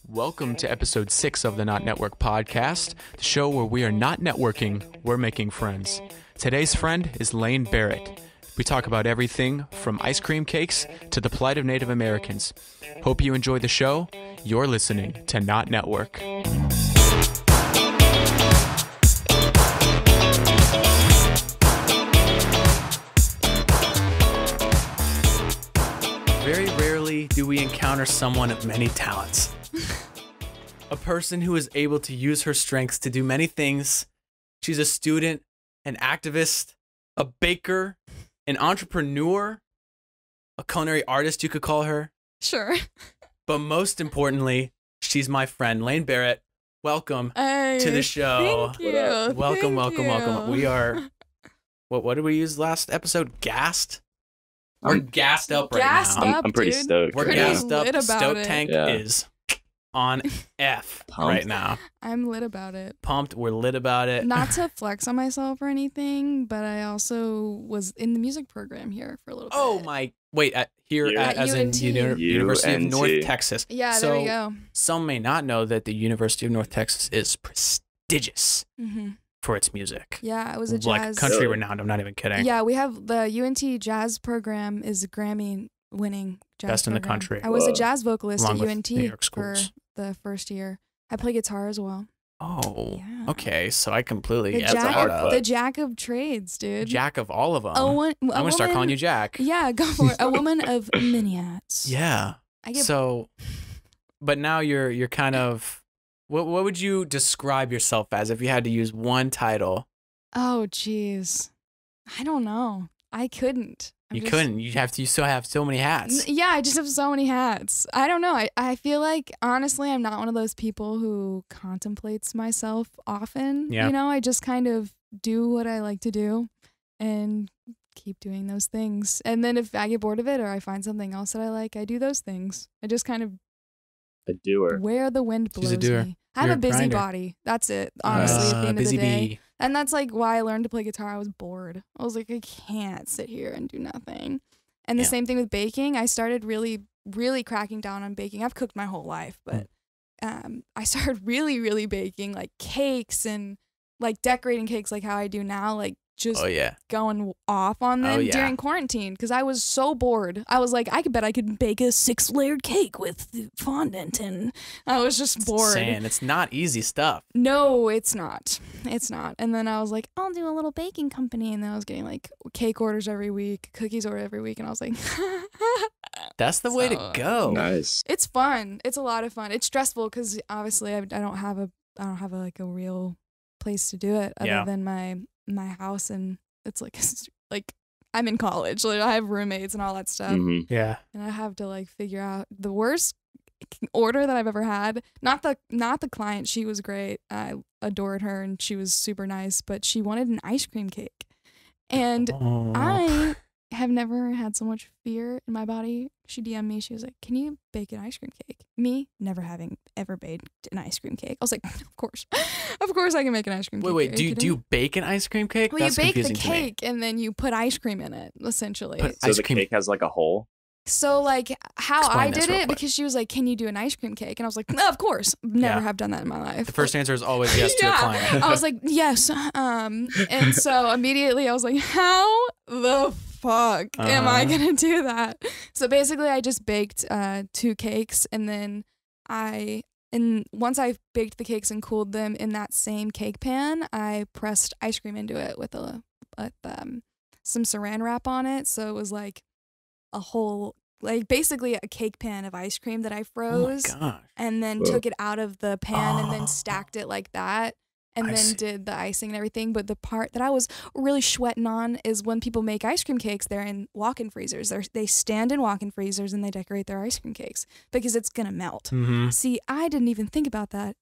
Welcome to episode 6 of the Not Network podcast, the show where we are not networking, we're making friends. Today's friend is Lane Barrett. We talk about everything from ice cream cakes to the plight of Native Americans. Hope you enjoy the show. You're listening to Not Network. Very rarely do we encounter someone of many talents. A person who is able to use her strengths to do many things. She's a student, an activist, a baker, an entrepreneur, a culinary artist, you could call her. Sure. But most importantly, she's my friend, Lane Barrett. Welcome to the show. Thank you. Welcome. We are, what did we use last episode? Gassed? We're gassed up right now. I'm pretty stoked. We're Pretty gassed up. lit The about stoke it. tank Yeah. is on F right now. I'm lit about it. Pumped. We're lit about it. Not to flex on myself or anything, but I also was in the music program here for a little bit. Oh my! Wait, here At as in UNT. University of North UNT. Texas. Yeah, so there we go. some may not know that the University of North Texas is prestigious for its music. Yeah, it was a Like jazz. country renowned. I'm not even kidding. Yeah, we have the UNT jazz program is a Grammy-winning jazz Best in the program. country. I was a Whoa. jazz vocalist Along at with UNT New York for schools. the first year. I play guitar as well. Oh. Yeah. Okay. So I completely The get That's a jack, hard that. part. the jack of trades, dude. Jack of all of them. I'm I'm gonna start calling you Jack. Yeah, go for it. A woman of many hats. Yeah. I get So, but now you're kind of. What would you describe yourself as if you had to use one title? Oh, jeez. I don't know. I couldn't. I'm You just- couldn't. You still have so many hats. Yeah, I just have so many hats. I don't know. I feel like, honestly, I'm not one of those people who contemplates myself often. Yeah. You know, I just kind of do what I like to do and keep doing those things. And then if I get bored of it or I find something else that I like, I do those things. I just kind of A doer. where the wind blows She's a doer. me. I have You're a a busy grinder. body. That's it, honestly, at the end of busy the day. bee. And that's like why I learned to play guitar. I was bored. I was like, I can't sit here and do nothing. And the Yeah. same thing with baking. I started really, really cracking down on baking. I've cooked my whole life, but I started really, really baking like cakes and like decorating cakes like how I do now, like just Oh yeah. going off on them Oh, yeah. during quarantine because I was so bored. I was like, I bet I could bake a 6-layered cake with fondant, and I was just bored. Saying it's not easy stuff. No, it's not. It's not. And then I was like, I'll do a little baking company. And then I was getting like cake orders every week, cookies ordered every week. And I was like, That's the way to So, go. Nice. it's fun. It's a lot of fun. It's stressful because obviously I don't have like a real place to do it other Yeah. than my house. And it's like, I'm in college. Like I have roommates and all that stuff. Mhm. Yeah. And I have to like figure out the worst order that I've ever had. Not the client. She was great. I adored her and she was super nice, but she wanted an ice cream cake. And Oh. I have never had so much fear in my body. She DM'd me. She was like, "Can you bake an ice cream cake?" Me never having ever baked an ice cream cake. I was like, "Of course, of course I can make an ice cream cake." Wait. Are Do you kidding me? bake an ice cream cake? Well, That's you bake the confusing to me. cake and then you put ice cream in it, essentially. Put So ice the cream. cake has like a hole. So like how Explain I this did real it quick. because she was like, "Can you do an ice cream cake?" And I was like, "No, of course. Never Yeah. have done that in my life." The first answer is always yes to a Yeah. client. I was like, "Yes." And so immediately I was like, "How the fuck am I Uh-huh. gonna do that?" So basically, I just baked 2 cakes, and then once I baked the cakes and cooled them in that same cake pan, I pressed ice cream into it with some saran wrap on it. So it was like a whole, like basically a cake pan of ice cream that I Oh my froze gosh. and then Whoa. took it out of the pan and Oh. then stacked it like that and I then see. did the icing and everything. But the part that I was really sweating on is when people make ice cream cakes, they're in walk-in freezers. They stand in walk-in freezers and they decorate their ice cream cakes because it's gonna melt. Mm-hmm. See, I didn't even think about that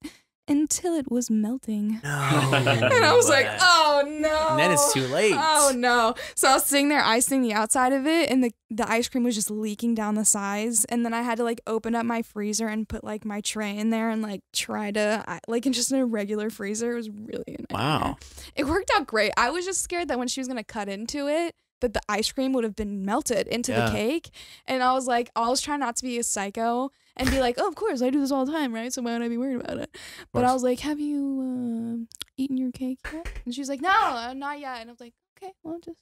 until it was melting. No. And I was like, oh no. And then it's too late. Oh no. So I was sitting there icing the outside of it and the ice cream was just leaking down the sides. And then I had to like open up my freezer and put like my tray in there and like try to like in just in a regular freezer. It was really a nightmare. Wow. It worked out great. I was just scared that when she was gonna cut into it, that the ice cream would have been melted into the cake. And I was trying not to be a psycho and be like, oh, of course, I do this all the time, right? So why would I be worried about it? But I was like, have you eaten your cake yet? And she's like, no, not yet. And I was like, okay, well, just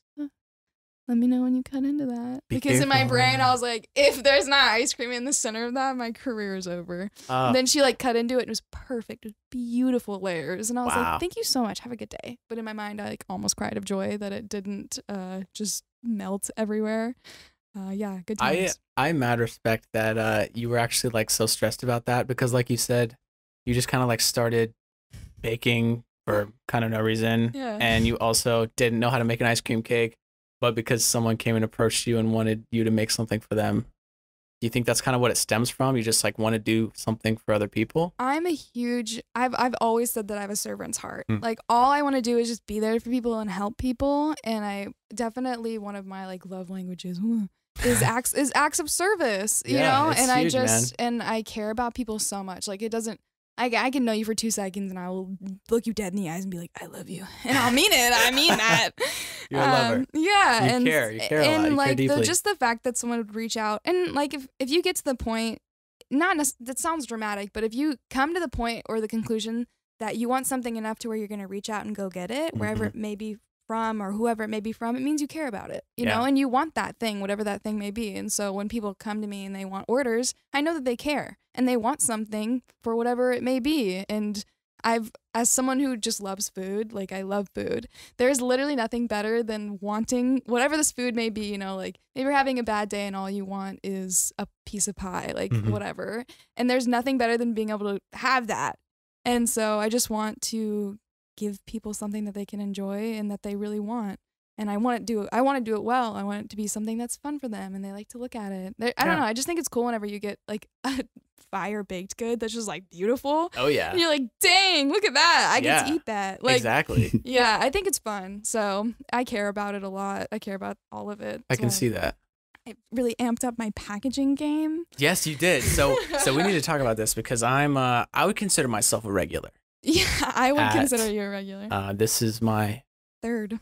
let me know when you cut into that. Because in my brain, I was like, if there's not ice cream in the center of that, my career is over. And then she like cut into it and it was perfect. It was beautiful layers. And I was like, thank you so much. Have a good day. But in my mind, I like almost cried of joy that it didn't just melt everywhere. Yeah, good times. I mad respect that you were actually like so stressed about that because like you said, you just kind of like started baking for kind of no reason. Yeah. And you also didn't know how to make an ice cream cake. But because someone came and approached you and wanted you to make something for them, do you think that's kind of what it stems from? You just like want to do something for other people? I've always said that I have a servant's heart. Like all I want to do is just be there for people and help people. And I definitely, one of my like love languages is acts of service, you know? And huge, and I care about people so much. Like it doesn't, I can know you for 2 seconds and I will look you dead in the eyes and be like, I love you. And I'll mean it. I mean that. You're a lover. Yeah. You care a lot. You like care deeply. just the fact that someone would reach out and like if you get to the point, that sounds dramatic, but if you come to the point or the conclusion that you want something enough to where you're going to reach out and go get it, wherever it may be from or whoever it may be from, it means you care about it, you know, and you want that thing, whatever that thing may be. And so when people come to me and they want orders, I know that they care and they want something for whatever it may be. And as someone who just loves food, like I love food, there's literally nothing better than wanting whatever this food may be, you know, like maybe you're having a bad day and all you want is a piece of pie, like whatever. And there's nothing better than being able to have that. And so I just want to give people something that they can enjoy and that they really want. And I want to do it well. I want it to be something that's fun for them and they like to look at it. I don't know. I just think it's cool whenever you get like a fire baked good that's just like beautiful. Oh yeah. And you're like, dang, look at that. I get to eat that. Like, exactly. Yeah, I think it's fun. So I care about it a lot. I care about all of it. I can see that. I really amped up my packaging game. Yes, you did. So we need to talk about this because I would consider myself a regular. Yeah, I would consider you a regular. This is my third.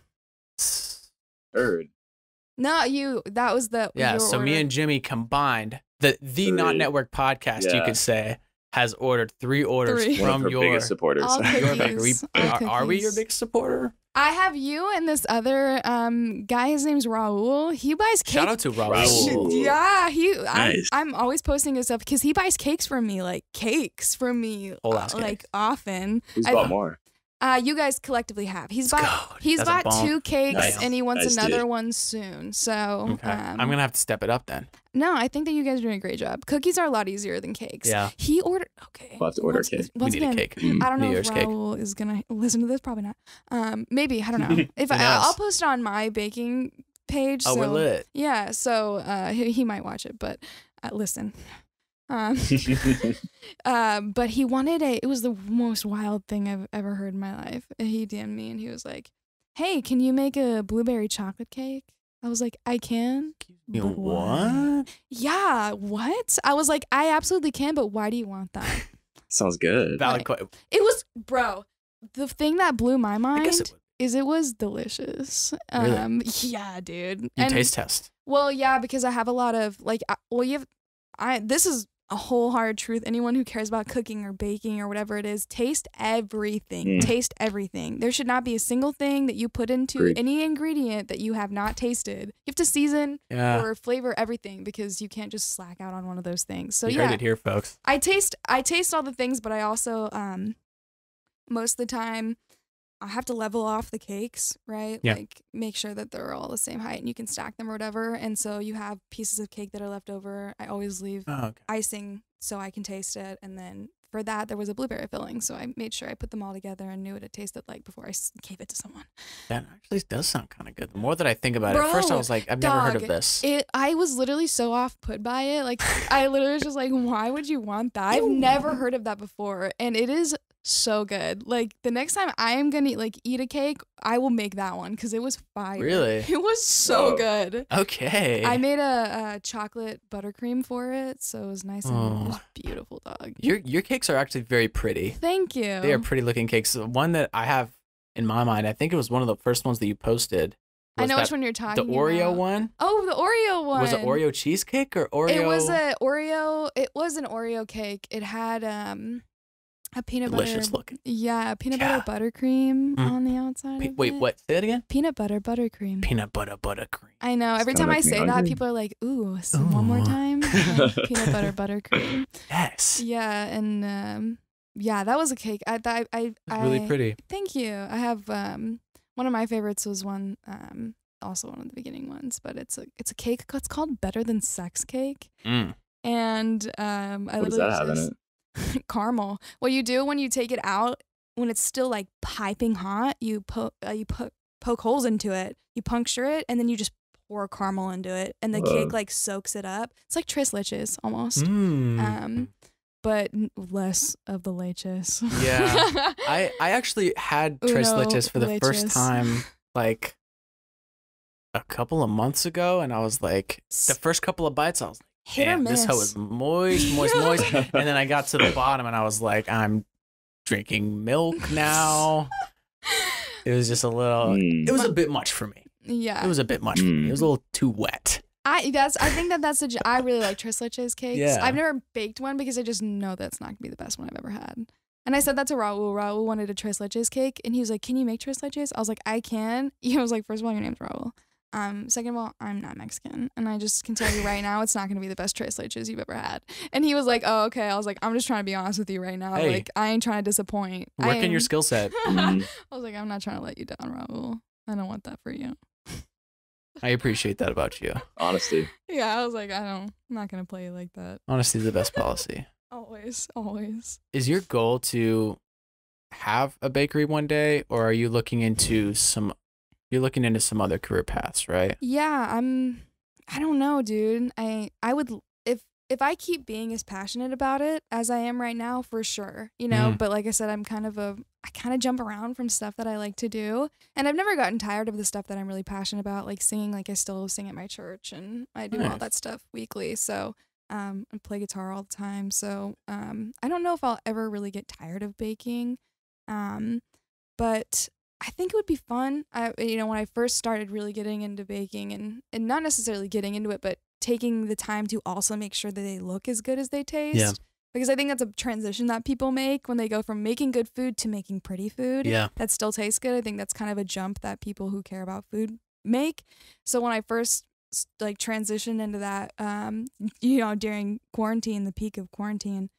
No, that was the so order. me and Jimmy combined the Not Network podcast, you could say, has ordered 3 orders from your biggest supporters. All cookies. Are we your biggest supporter? I have you and this other guy. His name's Raul. He buys cakes. Shout out to Raul. Yeah, Nice. I'm always posting his stuff because he buys cakes from me, like often. Who's bought more? You guys collectively have. He's bought 2 cakes and he wants another one soon. So okay. I'm gonna have to step it up then. No, I think that you guys are doing a great job. Cookies are a lot easier than cakes. Yeah. He ordered. Okay. We'll have to order a cake. We need a cake. I don't know New if Year's cake. Raul is gonna listen to this. Probably not. Maybe I don't know. If I'll post it on my baking page. Oh, so, we're lit. Yeah. So he might watch it, but listen. But he wanted it was the most wild thing I've ever heard in my life. He DM'd me and he was like, hey, can you make a blueberry chocolate cake? I was like, I can. What? Yeah, what? I was like, I absolutely can, but why do you want that? Sounds good. Valid It was, bro, the thing that blew my mind it it was delicious. Really? Yeah, dude. Taste test. Well, yeah, because I have a lot of, like, this is a whole hard truth. Anyone who cares about cooking or baking or whatever it is, taste everything. Taste everything. There should not be a single thing that you put into any ingredient that you have not tasted. You have to season or flavor everything because you can't just slack out on one of those things. So you heard it here, folks. I taste all the things, but I also most of the time I have to level off the cakes, right? Yeah. Like make sure that they're all the same height and you can stack them or whatever. And so you have pieces of cake that are left over. I always leave icing so I can taste it. And then for that, there was a blueberry filling. So I made sure I put them all together and knew what it tasted like before I gave it to someone. That actually does sound kind of good. The more that I think about it, at first I was like, I've never heard of this. I was literally so off put by it. Like I literally was just like, why would you want that? I've never heard of that before. And it is so good. Like the next time I am gonna eat a cake, I will make that one because it was fire. Really? It was so good. Okay. I made a chocolate buttercream for it, so it was nice and it was beautiful, dog. Your cakes are actually very pretty. Thank you. They are pretty looking cakes. The one that I have in my mind, I think it was one of the first ones that you posted, I know that which one you're talking the Oreo about. one? Oh, the Oreo one. Was it Oreo cheesecake or Oreo? It was an Oreo cake. It had a peanut delicious butter. looking. Yeah, peanut butter buttercream on the outside. of Wait, it. what? Say it again. Peanut butter buttercream. Peanut butter buttercream. I know. Every It's time gonna I make me say that, hungry. people are like, "Ooh, one more time." Like, peanut butter buttercream. Yes. Yeah, and yeah, that was a cake. It's really pretty. Thank you. I have one of my favorites was one also one of the beginning ones, but it's a cake. It's called Better Than Sex Cake. And I What does that have in it? caramel. What you do when you take it out, when it's still like piping hot, you poke holes into it, you puncture it, and then you just pour caramel into it, and the cake like soaks it up. It's like tres leches almost, but less of the leches. Yeah, I actually had tres leches for the first time like a couple of months ago, and I was like, the first couple of bites, I was like, Hit or damn, miss. this hoe is moist. And then I got to the bottom and I was like, I'm drinking milk now. It was just a little, it was a bit much for me. Yeah. It was a bit much for me. It was a little too wet. I think that's I really like tres leches cakes. Yeah. I've never baked one because I just know that's not gonna be the best one I've ever had. And I said that to Raul. Raul wanted a tres leches cake, and he was like, "Can you make tres leches?" I was like, "I can." He was like, "First of all, your name's Raul. Second of all, I'm not Mexican, and I just can tell you right now, it's not gonna be the best tres leches you've ever had." And he was like, "Oh, okay." I was like, "I'm just trying to be honest with you right now. Hey. Like, I ain't trying to disappoint. Working your skill set. I was like, "I'm not trying to let you down, Raul. I don't want that for you." I appreciate that about you. Honesty. Yeah, I was like, I'm not gonna play you like that. Honesty is the best policy. Always. Is your goal to have a bakery one day, or are you looking into some other career paths, right? Yeah, I don't know, dude. I would if I keep being as passionate about it as I am right now, for sure. You know, but like I said, I kind of jump around from stuff that I like to do, and I've never gotten tired of the stuff that I'm really passionate about, like singing. Like I still sing at my church, and I do all that stuff weekly. So I play guitar all the time. So I don't know if I'll ever really get tired of baking, but I think it would be fun. When I first started really getting into baking, and not necessarily getting into it, but taking the time to also make sure that they look as good as they taste. Yeah. Because I think that's a transition that people make when they go from making good food to making pretty food. Yeah. That still tastes good. I think that's kind of a jump that people who care about food make. So when I first like transitioned into that, during quarantine, the peak of quarantine,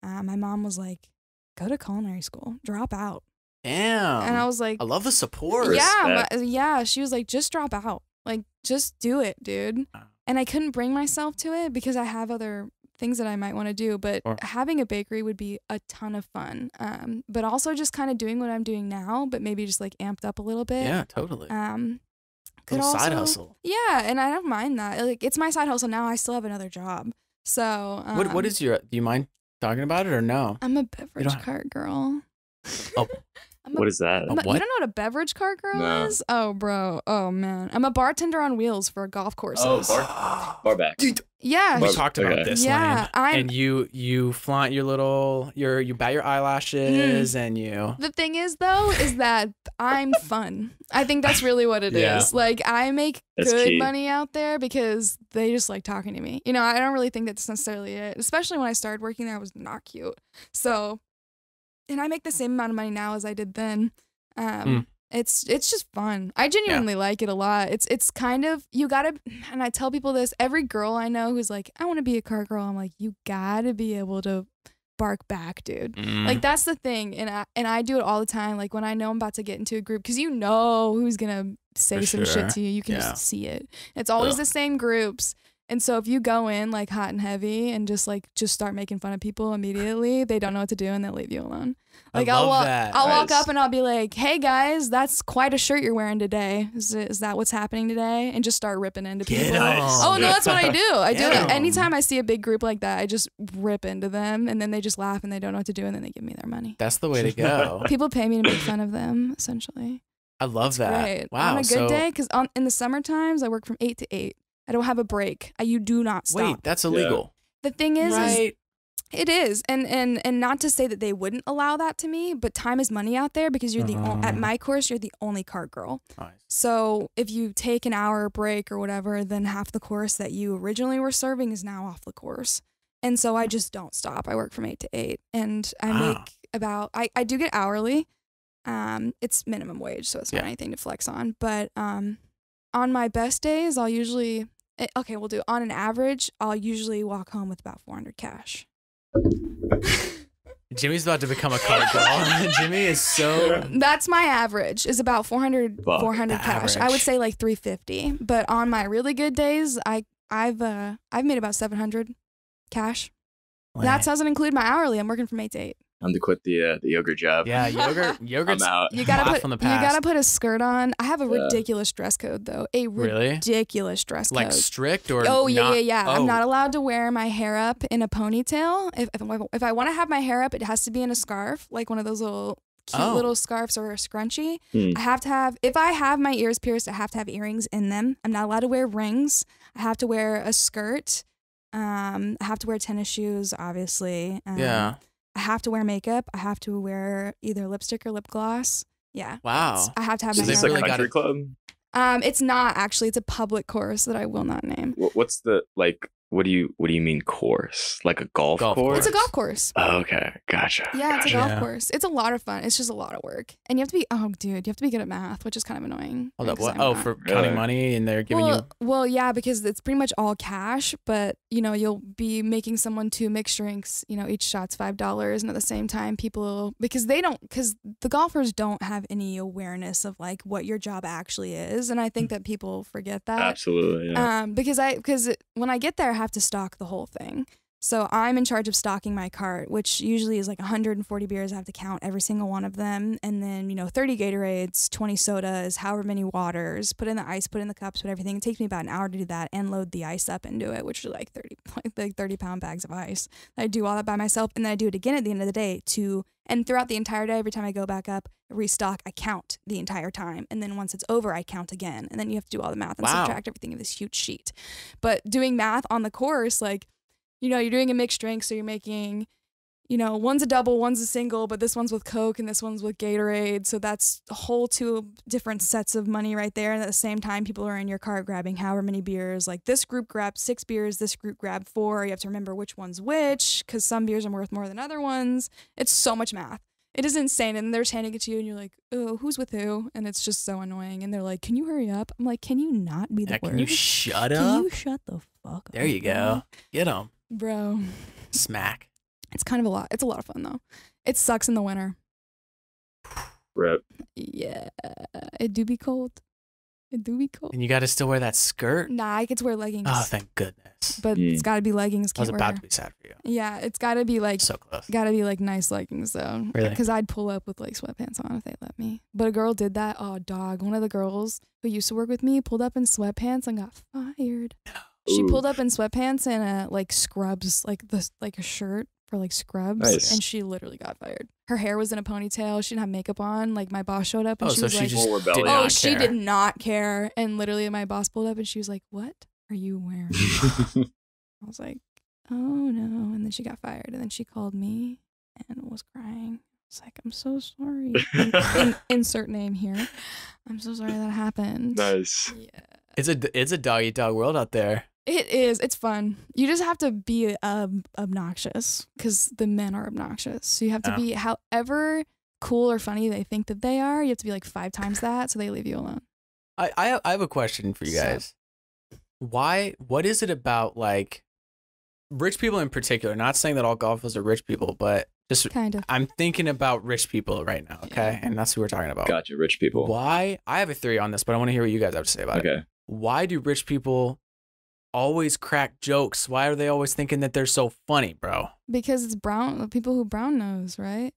my mom was like, "Go to culinary school, drop out." Damn. And I was like, I love the support. yeah. She was like, "Just drop out. Like, just do it, dude." And I couldn't bring myself to it because I have other things that I might want to do. But having a bakery would be a ton of fun. But also just kind of doing what I'm doing now, but maybe just like amped up a little bit. Yeah, totally. Could Little side also, hustle. Yeah, and I don't mind that. Like, it's my side hustle now. I still have another job. So What is do you mind talking about it or no? I'm a beverage cart girl. Oh. What is that? You don't know what a beverage cart girl is? Oh, bro. Oh, man. I'm a bartender on wheels for golf courses. Oh, bar back. Yeah. We talked about this, Yeah, Lane. And you flaunt your little, you bat your eyelashes and you. The thing is, though, is that I'm fun. I think that's really what it is. Like, I make good money out there because they just like talking to me. I don't really think that's necessarily it. Especially when I started working there, I was not cute. So, and I make the same amount of money now as I did then. It's just fun. I genuinely like it a lot. It's kind of, you gotta, and I tell people this, every girl I know who's like, I want to be a car girl, I'm like, you gotta be able to bark back, dude. Like, that's the thing. And I do it all the time. Like, when I know I'm about to get into a group, because you know who's gonna say some shit to you. You can just see it. It's always the same groups. And so if you go in like hot and heavy and just start making fun of people immediately, they don't know what to do and they'll leave you alone. Like, I'll walk up and I'll be like, "Hey guys, that's quite a shirt you're wearing today. Is that what's happening today?" And just start ripping into people. Oh no, that's what I do. I do it anytime I see a big group like that. I just rip into them, and then they just laugh and they don't know what to do, and then they give me their money. That's the way to go. People pay me to make fun of them, essentially. I love that. Great. Wow. On a good day, because in the summer times I work from 8 to 8. I don't have a break. You do not stop. Wait, that's illegal. The thing is It is, and not to say that they wouldn't allow that to me, but time is money out there because you're at my course, you're the only cart girl. Nice. So if you take an hour break or whatever, then half the course that you originally were serving is now off the course. And so I just don't stop. I work from 8 to 8, and I make about I do get hourly. It's minimum wage, so it's not anything to flex on. But on my best days, I'll usually on an average, I'll usually walk home with about 400 cash. Jimmy's about to become a cart girl. Jimmy is so. That's my average, is about 400 cash. Average. I would say like 350. But on my really good days, I've made about 700 cash. That doesn't include my hourly. I'm working from 8 to 8. I'm to quit the yogurt job. Yeah, yogurt's I'm out. You gotta put a skirt on. I have a ridiculous dress code though. Ridiculous dress code. Like strict or yeah. Oh. I'm not allowed to wear my hair up in a ponytail. If I want to have my hair up, it has to be in a scarf, like one of those little cute little scarves or a scrunchie. I have to have, if I have my ears pierced, I have to have earrings in them. I'm not allowed to wear rings. I have to wear a skirt. I have to wear tennis shoes, obviously. I have to wear makeup. I have to wear either lipstick or lip gloss. Yeah. Wow. I have to have my Is this hair. a country club? It's not actually. It's a public course that I will not name. What's the what do you mean course? Like a golf course? It's a golf course. Oh, okay, gotcha. Yeah, it's a golf course. It's a lot of fun. It's just a lot of work, and you have to be you have to be good at math, which is kind of annoying. Hold up, what? For counting money, and they're giving you. Well, yeah, because it's pretty much all cash, but you'll be making someone 2 mixed drinks. Each shot's $5, and at the same time, because the golfers don't have any awareness of like what your job actually is, and I think that people forget that. Absolutely. Yeah. Because when I get there, I have to stock the whole thing. So I'm in charge of stocking my cart, which usually is like 140 beers. I have to count every single one of them. And then, 30 Gatorades, 20 sodas, however many waters, put in the ice, put in the cups, put everything. It takes me about an hour to do that and load the ice up into it, which are like 30-pound bags of ice. I do all that by myself. And then I do it again at the end of the day and throughout the entire day, every time I go back up, restock, I count the entire time. And then once it's over, I count again. And then you have to do all the math and subtract everything in this huge sheet. But doing math on the course, like, you're doing a mixed drink, so you're making, one's a double, one's a single, but this one's with Coke and this one's with Gatorade. So that's a whole 2 different sets of money right there. And at the same time, people are in your cart grabbing however many beers. Like this group grabbed 6 beers, this group grabbed 4. You have to remember which one's which, because some beers are worth more than other ones. It's so much math. It is insane. And they're just handing it to you and you're like, oh, who's with who? And it's just so annoying. And they're like, can you hurry up? I'm like, can you not be the word? Can you shut up? Can you shut the fuck up? There you go. Get them. Bro. Smack. It's kind of a lot. It's a lot of fun though. It sucks in the winter. Rip. Yeah. It do be cold. And you got to still wear that skirt? Nah, I get to wear leggings. Oh, thank goodness. But it's got to be leggings. I was about to be sad for you. Yeah, it's got to be like so close. Got to be like nice leggings though. Really? Because I'd pull up with like sweatpants on if they let me. But a girl did that. Oh, dog. One of the girls who used to work with me pulled up in sweatpants and got fired. She pulled up in sweatpants and like scrubs, like a shirt for like scrubs, and she literally got fired. Her hair was in a ponytail. She didn't have makeup on. Like my boss showed up and she was like, she did not care. And literally my boss pulled up and she was like, "What are you wearing?" I was like, "Oh no!" And then she got fired. And then she called me and was crying. I was like, "I'm so sorry." Insert name here. I'm so sorry that happened. Nice. Yeah. It's a dog eat dog world out there. It is. It's fun. You just have to be obnoxious because the men are obnoxious. So you have to be however cool or funny they think that they are. You have to be like 5 times that so they leave you alone. I have a question for you guys. What is it about like rich people in particular? Not saying that all golfers are rich people, but just kind of. I'm thinking about rich people right now, okay? And that's who we're talking about. Gotcha, rich people. Why? I have a theory on this, but I want to hear what you guys have to say about it. Why do rich people always crack jokes? Why are they always thinking that they're so funny, bro? Because it's people who brown nose, right?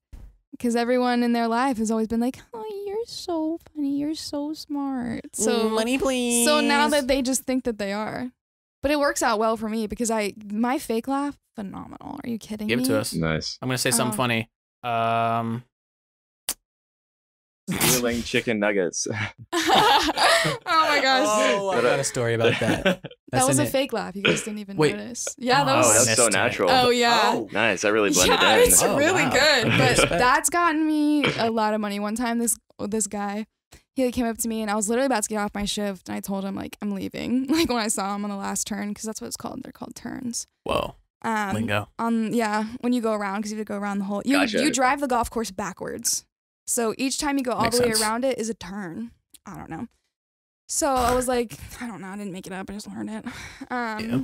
Because everyone in their life has always been like, "Oh, you're so funny, you're so smart." So money, please. So now that they just think that they are, but it works out well for me because my fake laugh, phenomenal. Are you kidding me? Give it to us. Nice. I'm gonna say something funny. Stealing chicken nuggets. Oh my gosh. Oh, I got a story about that. That was a fake laugh. You guys didn't even notice. Yeah, that Oh, was. that's so natural. Oh yeah. Oh. Nice. That really blended Yeah, in. it's really wow. good. But Respect. that's gotten me a lot of money. One time, this guy, he like, came up to me, and I was literally about to get off my shift, and I told him like I'm leaving. Like when I saw him on the last turn, because that's what it's called. They're called turns. Whoa. Lingo. When you go around, because you have to go around the whole. You Gotcha. you drive the golf course backwards, so each time you go all Makes the way sense. around it is a turn. I don't know. So I was like, I don't know. I didn't make it up. I just learned it. Yeah.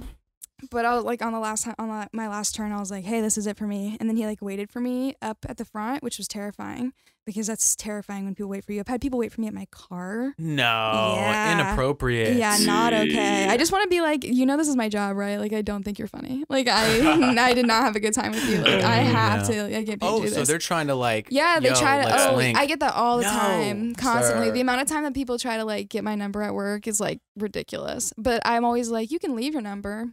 But I was like on my last turn, I was like, hey, this is it for me. And then he like waited for me up at the front, which was terrifying because that's terrifying when people wait for you. I've had people wait for me at my car. No. Yeah. Inappropriate. Yeah, not okay. I just want to be like, this is my job, right? Like, I don't think you're funny. Like, I did not have a good time with you. Like, I have to get paid to do this. So they're trying to like. Yeah, they try to. let's Oh, link. I get that all the time, constantly. sir. The amount of time that people try to like get my number at work is like ridiculous. But I'm always like, you can leave your number.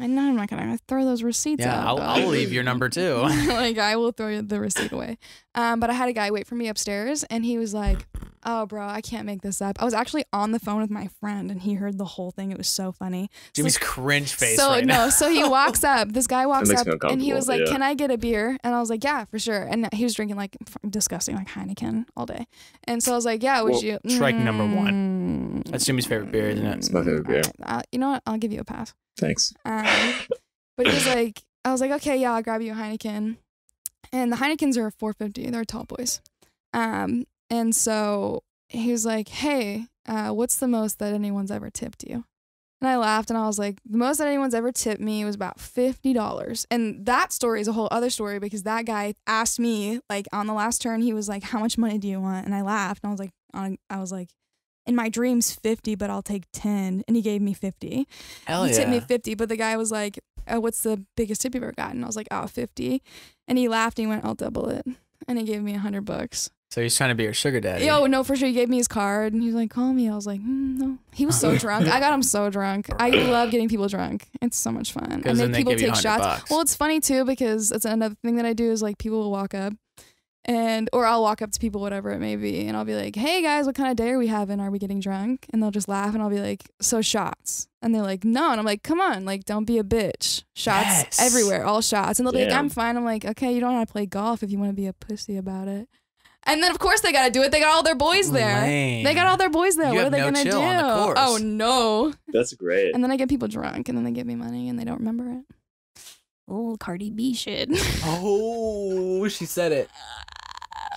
I know I'm not gonna throw those receipts Yeah, out. I'll leave your number too. Like I will throw the receipt away. But I had a guy wait for me upstairs, and he was like, "Oh, bro, I can't make this up." I was actually on the phone with my friend, and he heard the whole thing. It was so funny. Jimmy's cringe face So right now. so he walks up. This guy walks makes up, me and he was like, uncomfortable, yeah. "Can I get a beer?" And I was like, "Yeah, for sure." And he was drinking like disgusting, like Heineken all day. And so I was like, "Yeah, would Well, you?" strike number one. That's Jimmy's favorite beer, isn't it? It's my favorite beer. You know what? I'll give you a pass. Thanks. But he was like, I was like, okay, yeah, I'll grab you a Heineken. And the Heinekens are $4.50. They're tall boys. And so he was like, hey, what's the most that anyone's ever tipped you? And I laughed and I was like, the most that anyone's ever tipped me was about $50. And that story is a whole other story because that guy asked me, like on the last turn, he was like, how much money do you want? And I laughed and I was like, in my dreams 50, but I'll take 10. And he gave me 50. Hell He yeah. tipped me 50, but the guy was like, what's the biggest tip you've ever gotten? I was like, 50. And he laughed and he went, I'll double it. And he gave me $100. So he's trying to be your sugar daddy. Yo, no, for sure. He gave me his card and he was like, call me. I was like, no. He was so drunk. I got him so drunk. I love getting people drunk. It's so much fun. I 'Cause then make they people give you take shots. $100. Well, it's funny too because it's another thing that I do is like people will walk up or I'll walk up to people, whatever it may be, and I'll be like, hey guys, what kind of day are we having? Are we getting drunk? And they'll just laugh and I'll be like, so shots. And they're like, no. And I'm like, come on, like, don't be a bitch. Shots Yes. everywhere, all shots. And they'll be like, Damn. I'm fine. I'm like, okay, you don't know how to play golf if you want to be a pussy about it. And then, of course, they got to do it. They got all their boys there. Lame. They got all their boys there. You What are have they no going to do? chill on the course. Oh, no. That's great. And then I get people drunk, and then they give me money, and they don't remember it. Oh, Cardi B shit. Oh, she said it.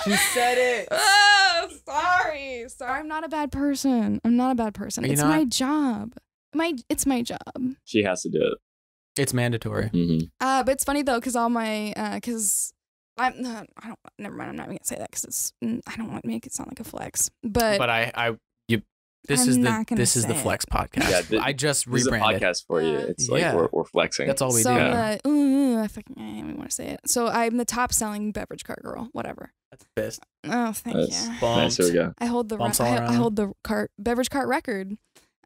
She said it. Oh, sorry. I'm not a bad person. I'm not a bad person. Are you It's not? my job. It's my job. She has to do it. It's mandatory. Mm-hmm. But it's funny though, because all my, because never mind. I'm not gonna say that because I don't want to make it sound like a flex. But This I'm is not gonna the say Flex podcast. Yeah, I just This is a rebranded. podcast for you. It's like Yeah. we're flexing. That's all we so do. I don't even want to say it. So I'm the top selling beverage cart girl. Whatever. That's the best. Oh, thank Nice. you. Nice, Bumps. here we go. I hold the Bumps all I around. hold the beverage cart record.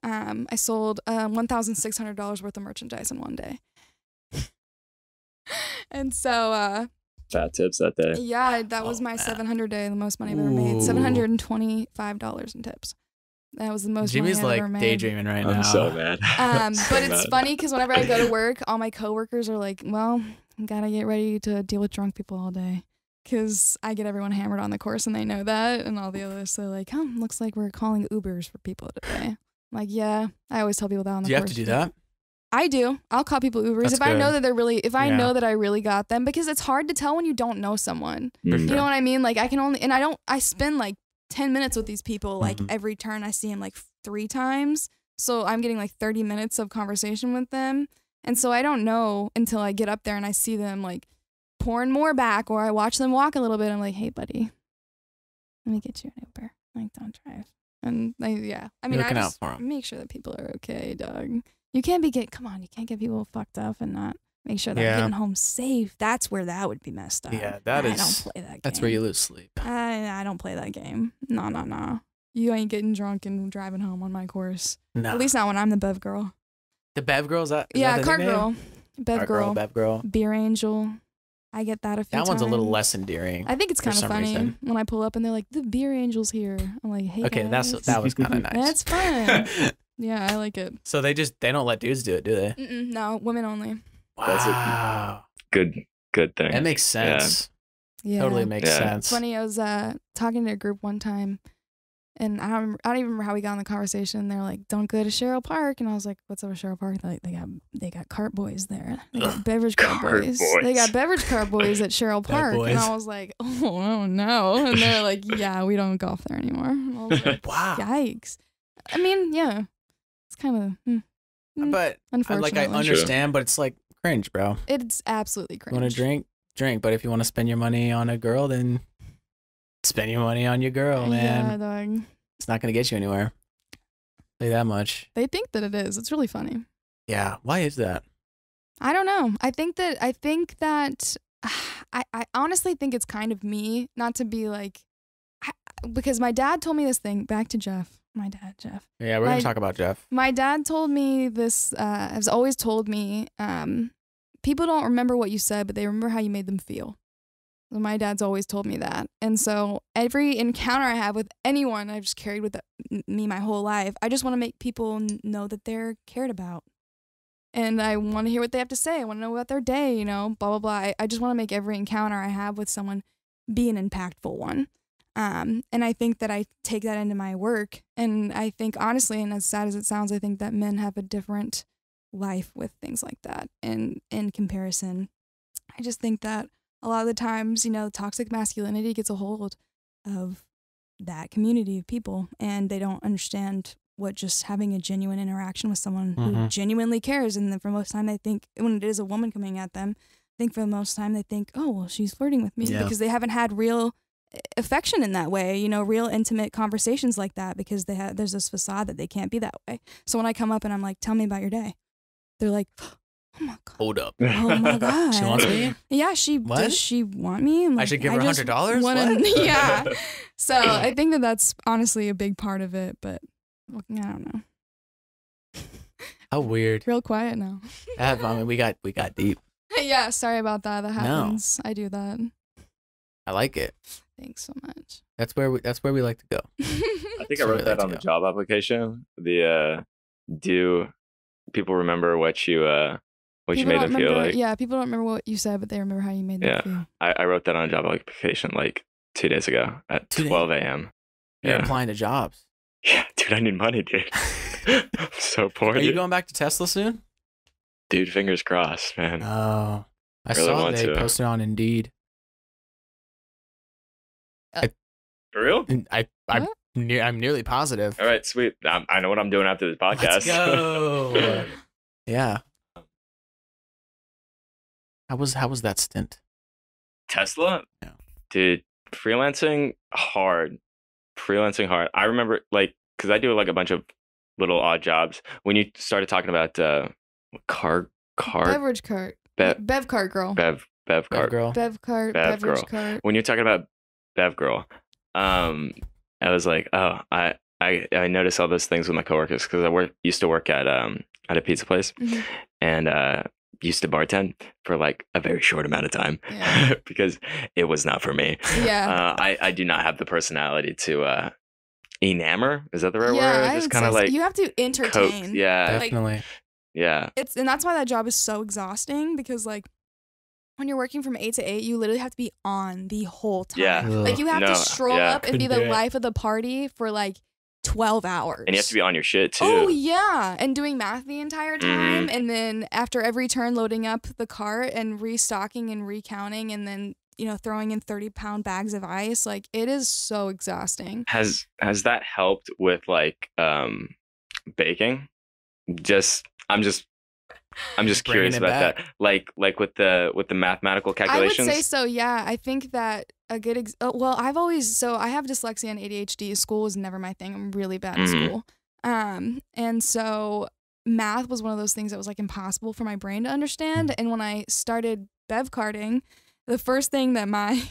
I sold $1,600 worth of merchandise in one day. And so Fat tips that day. yeah, that was Oh, my man. 700 day, the most money I've ever made. Ooh. $725 in tips. That was the most Jimmy's money I've like ever made. daydreaming right now. I'm so mad. So But it's mad. funny because whenever I go to work, all my coworkers are like, well, gotta get ready to deal with drunk people all day. Because I get everyone hammered on the course and they know that. And all the others, they're like, oh, looks like we're calling Ubers for people today. I'm like, yeah, I always tell people that on the Do you have course. to do that? I do. I'll call people Ubers That's if I know good. that they're really, if I Yeah. know that I really got them, because it's hard to tell when you don't know someone. Mm. You know what I mean? Like I can only, and I spend like 10 minutes with these people, like Mhm. every turn I see them like 3 times. So I'm getting like 30 minutes of conversation with them. And so I don't know until I get up there and I see them like pouring more back, or I watch them walk a little bit. I'm like, hey buddy, let me get you an Uber. Like, don't drive. And yeah, I mean, You're I looking out just for 'em. make sure that people are okay, dog. You can't come on, you can't get people fucked up and not make sure they're Yeah. getting home safe. That's where that would be messed up. Yeah, that I is- don't play that game. That's where you lose sleep. I don't play that game. No. You ain't getting drunk and driving home on my course. No. At least not when I'm the Bev girl. the Bev girl, is that Yeah, the cart nickname? girl. Bev Cart girl. Bev girl. Beer angel. I get that a few That one's a little times. less endearing. I think it's kind of some funny reason. when I pull up and they're like, the beer angel's here. I'm like, hey, Okay, guys. that was kind of nice. That's fun. Yeah, I like it. So they don't let dudes do it, do they? No, women only. That's a- Wow. Good thing. That makes sense. Yeah. Totally makes Yeah. sense. It's funny. I was talking to a group one time, and I don't even remember how we got in the conversation. They're like, "Don't go to Sherrill Park," and I was like, "What's up with Sherrill Park?" They're like, they got cart boys there. They got beverage cart Cart boys. boys. They got beverage cart boys at Sherrill Bad Park, boys. and I was like, "Oh no!" And they're like, "Yeah, we don't golf there anymore." And I was like, Wow. "Yikes!" I mean, yeah, it's kind of But I unfortunately. understand, but it's like cringe, bro. It's absolutely cringe. You want to drink. But if you want to spend your money on a girl, then spend your money on your girl, man. Yeah, dog. It's not gonna get you anywhere. Say that much. They think that it is. It's really funny. Yeah. Why is that? I don't know. I think that I honestly think it's kind of me not to be like, because my dad told me this thing. Back to Jeff. My dad, Jeff. Yeah, we're gonna talk about Jeff. My dad told me this. Has always told me, people don't remember what you said, but they remember how you made them feel. So my dad's always told me that. And so every encounter I have with anyone, I've just carried with me my whole life. I just want to make people know that they're cared about. And I want to hear what they have to say. I want to know about their day, blah, blah, blah. I just want to make every encounter I have with someone be an impactful one. And I think that I take that into my work. And I think, honestly, and as sad as it sounds, I think that men have a different life with things like that. And in comparison, I just think that a lot of the times, toxic masculinity gets a hold of that community of people, and they don't understand what just having a genuine interaction with someone who genuinely cares. And then for most time, they think, when it is a woman coming at them, I think for the most time they think, oh, well, she's flirting with me, because they haven't had real affection in that way, real intimate conversations like that, because there's this facade that they can't be that way. So when I come up and I'm like, tell me about your day, they're like, oh my God. Hold up. Oh my God. She wants me? Yeah, What? does she want me? I'm I should give her just $100? wanna- What? Yeah. So I think that that's honestly a big part of it, but I don't know. How weird. Real quiet now. I mean, we got deep. Yeah, sorry about that. That No. happens. I do that. I like it. Thanks so much. That's where we like to go. I think I So wrote we that like on to the go. job application. Do people remember what you People made don't them feel remember- like? Yeah, people don't remember what you said, but they remember how you made them Yeah. feel. I wrote that on a job application like 2 days ago at 2 days? 12 a.m. You're Yeah. applying to jobs. Yeah, dude, I need money, dude. I'm so poor. Are you Dude. going back to Tesla soon? Dude, fingers crossed, man. Oh, I Really saw want they to. posted on Indeed. For real? And I'm nearly positive. All right, sweet. I know what I'm doing after this podcast. Let's go. Yeah. How was that stint? Tesla? Yeah. Dude, freelancing hard. I remember because I do like a bunch of little odd jobs. When you started talking about car Beverage cart. Bev cart girl. bev cart. Girl. Bev cart. Bev Beverage girl. cart. When you're talking about Bev girl, I was like, oh, I noticed all those things with my coworkers because I used to work at a pizza place, Mhm. and used to bartend for like a very short amount of time Yeah. because it was not for me. Yeah. I do not have the personality to enamor. Is that the right Yeah, word? I Just would kind of say so. like You have to entertain. coax. Yeah, Like- Definitely. yeah. And that's why that job is so exhausting, because like when you're working from 8 to 8, you literally have to be on the whole time. Yeah. Like you have No, to stroll yeah. up and be Couldn't the do it. life of the party for like 12 hours. And you have to be on your shit too. Oh yeah, and doing math the entire time, Mhm. and then after every turn loading up the cart and restocking and recounting, and then throwing in 30-pound bags of ice. Like it is so exhausting. Has that helped with like baking? I'm just Bringing curious it about back. that. Like with the mathematical I would calculations. say so. Yeah, I think that a good. Well, I have dyslexia and ADHD. School was never my thing. I'm really bad at Mhm. school. And so math was one of those things that was like impossible for my brain to understand. And when I started bev karting, the first thing that my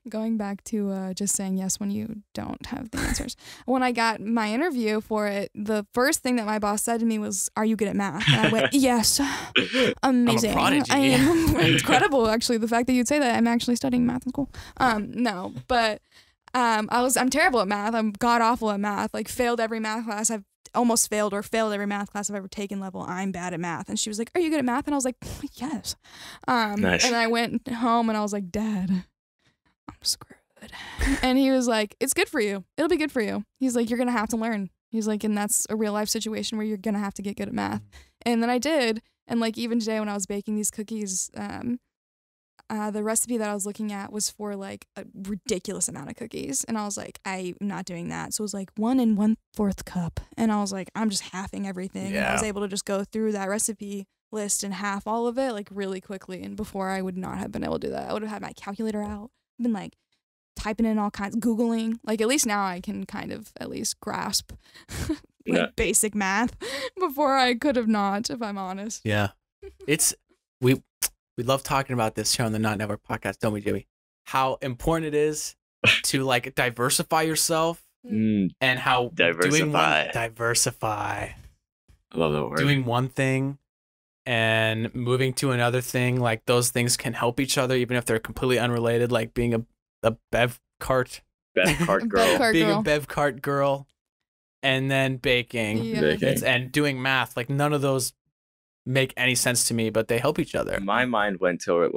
Going back to just saying yes when you don't have the answers. When I got my interview for it, the first thing that my boss said to me was, "Are you good at math?" And I went, "Yes." Amazing. I'm a prodigy. I am. Incredible, actually. The fact that you'd say that. I'm actually studying math in school. No, but I'm terrible at math. I'm god awful at math. Like failed every math class I've almost failed or failed every math class I've ever taken level. I'm bad at math. And she was like, "Are you good at math?" And I was like, "Yes." Nice. And I went home and I was like, "Dad, I'm screwed." And he was like, "It's good for you. It'll be good for you." He's like, "You're going to have to learn." He's like, "And that's a real life situation where you're going to have to get good at math." And then I did. And like even today when I was baking these cookies, the recipe that I was looking at was for like a ridiculous amount of cookies. And I was like, I'm not doing that. So it was like 1 1/4 cup. And I was like, I'm just halving everything. And I was able to just go through that recipe list and half all of it like really quickly. And before I would not have been able to do that. I would have had my calculator out, been like typing in all kinds, Googling. Like at least now I can kind of at least grasp like basic math. Before I could have not, if I'm honest. Yeah. We love talking about this here on the Not Network podcast, don't we, Jimmy? How important it is to like diversify yourself and how Diversify. diversify. I love that word. Doing one thing and moving to another thing, like those things can help each other even if they're completely unrelated, like being a bev cart. Bev cart girl. Being a bev cart girl and then baking. Yeah. And doing math. Like none of those make any sense to me, but they help each other. My mind went towards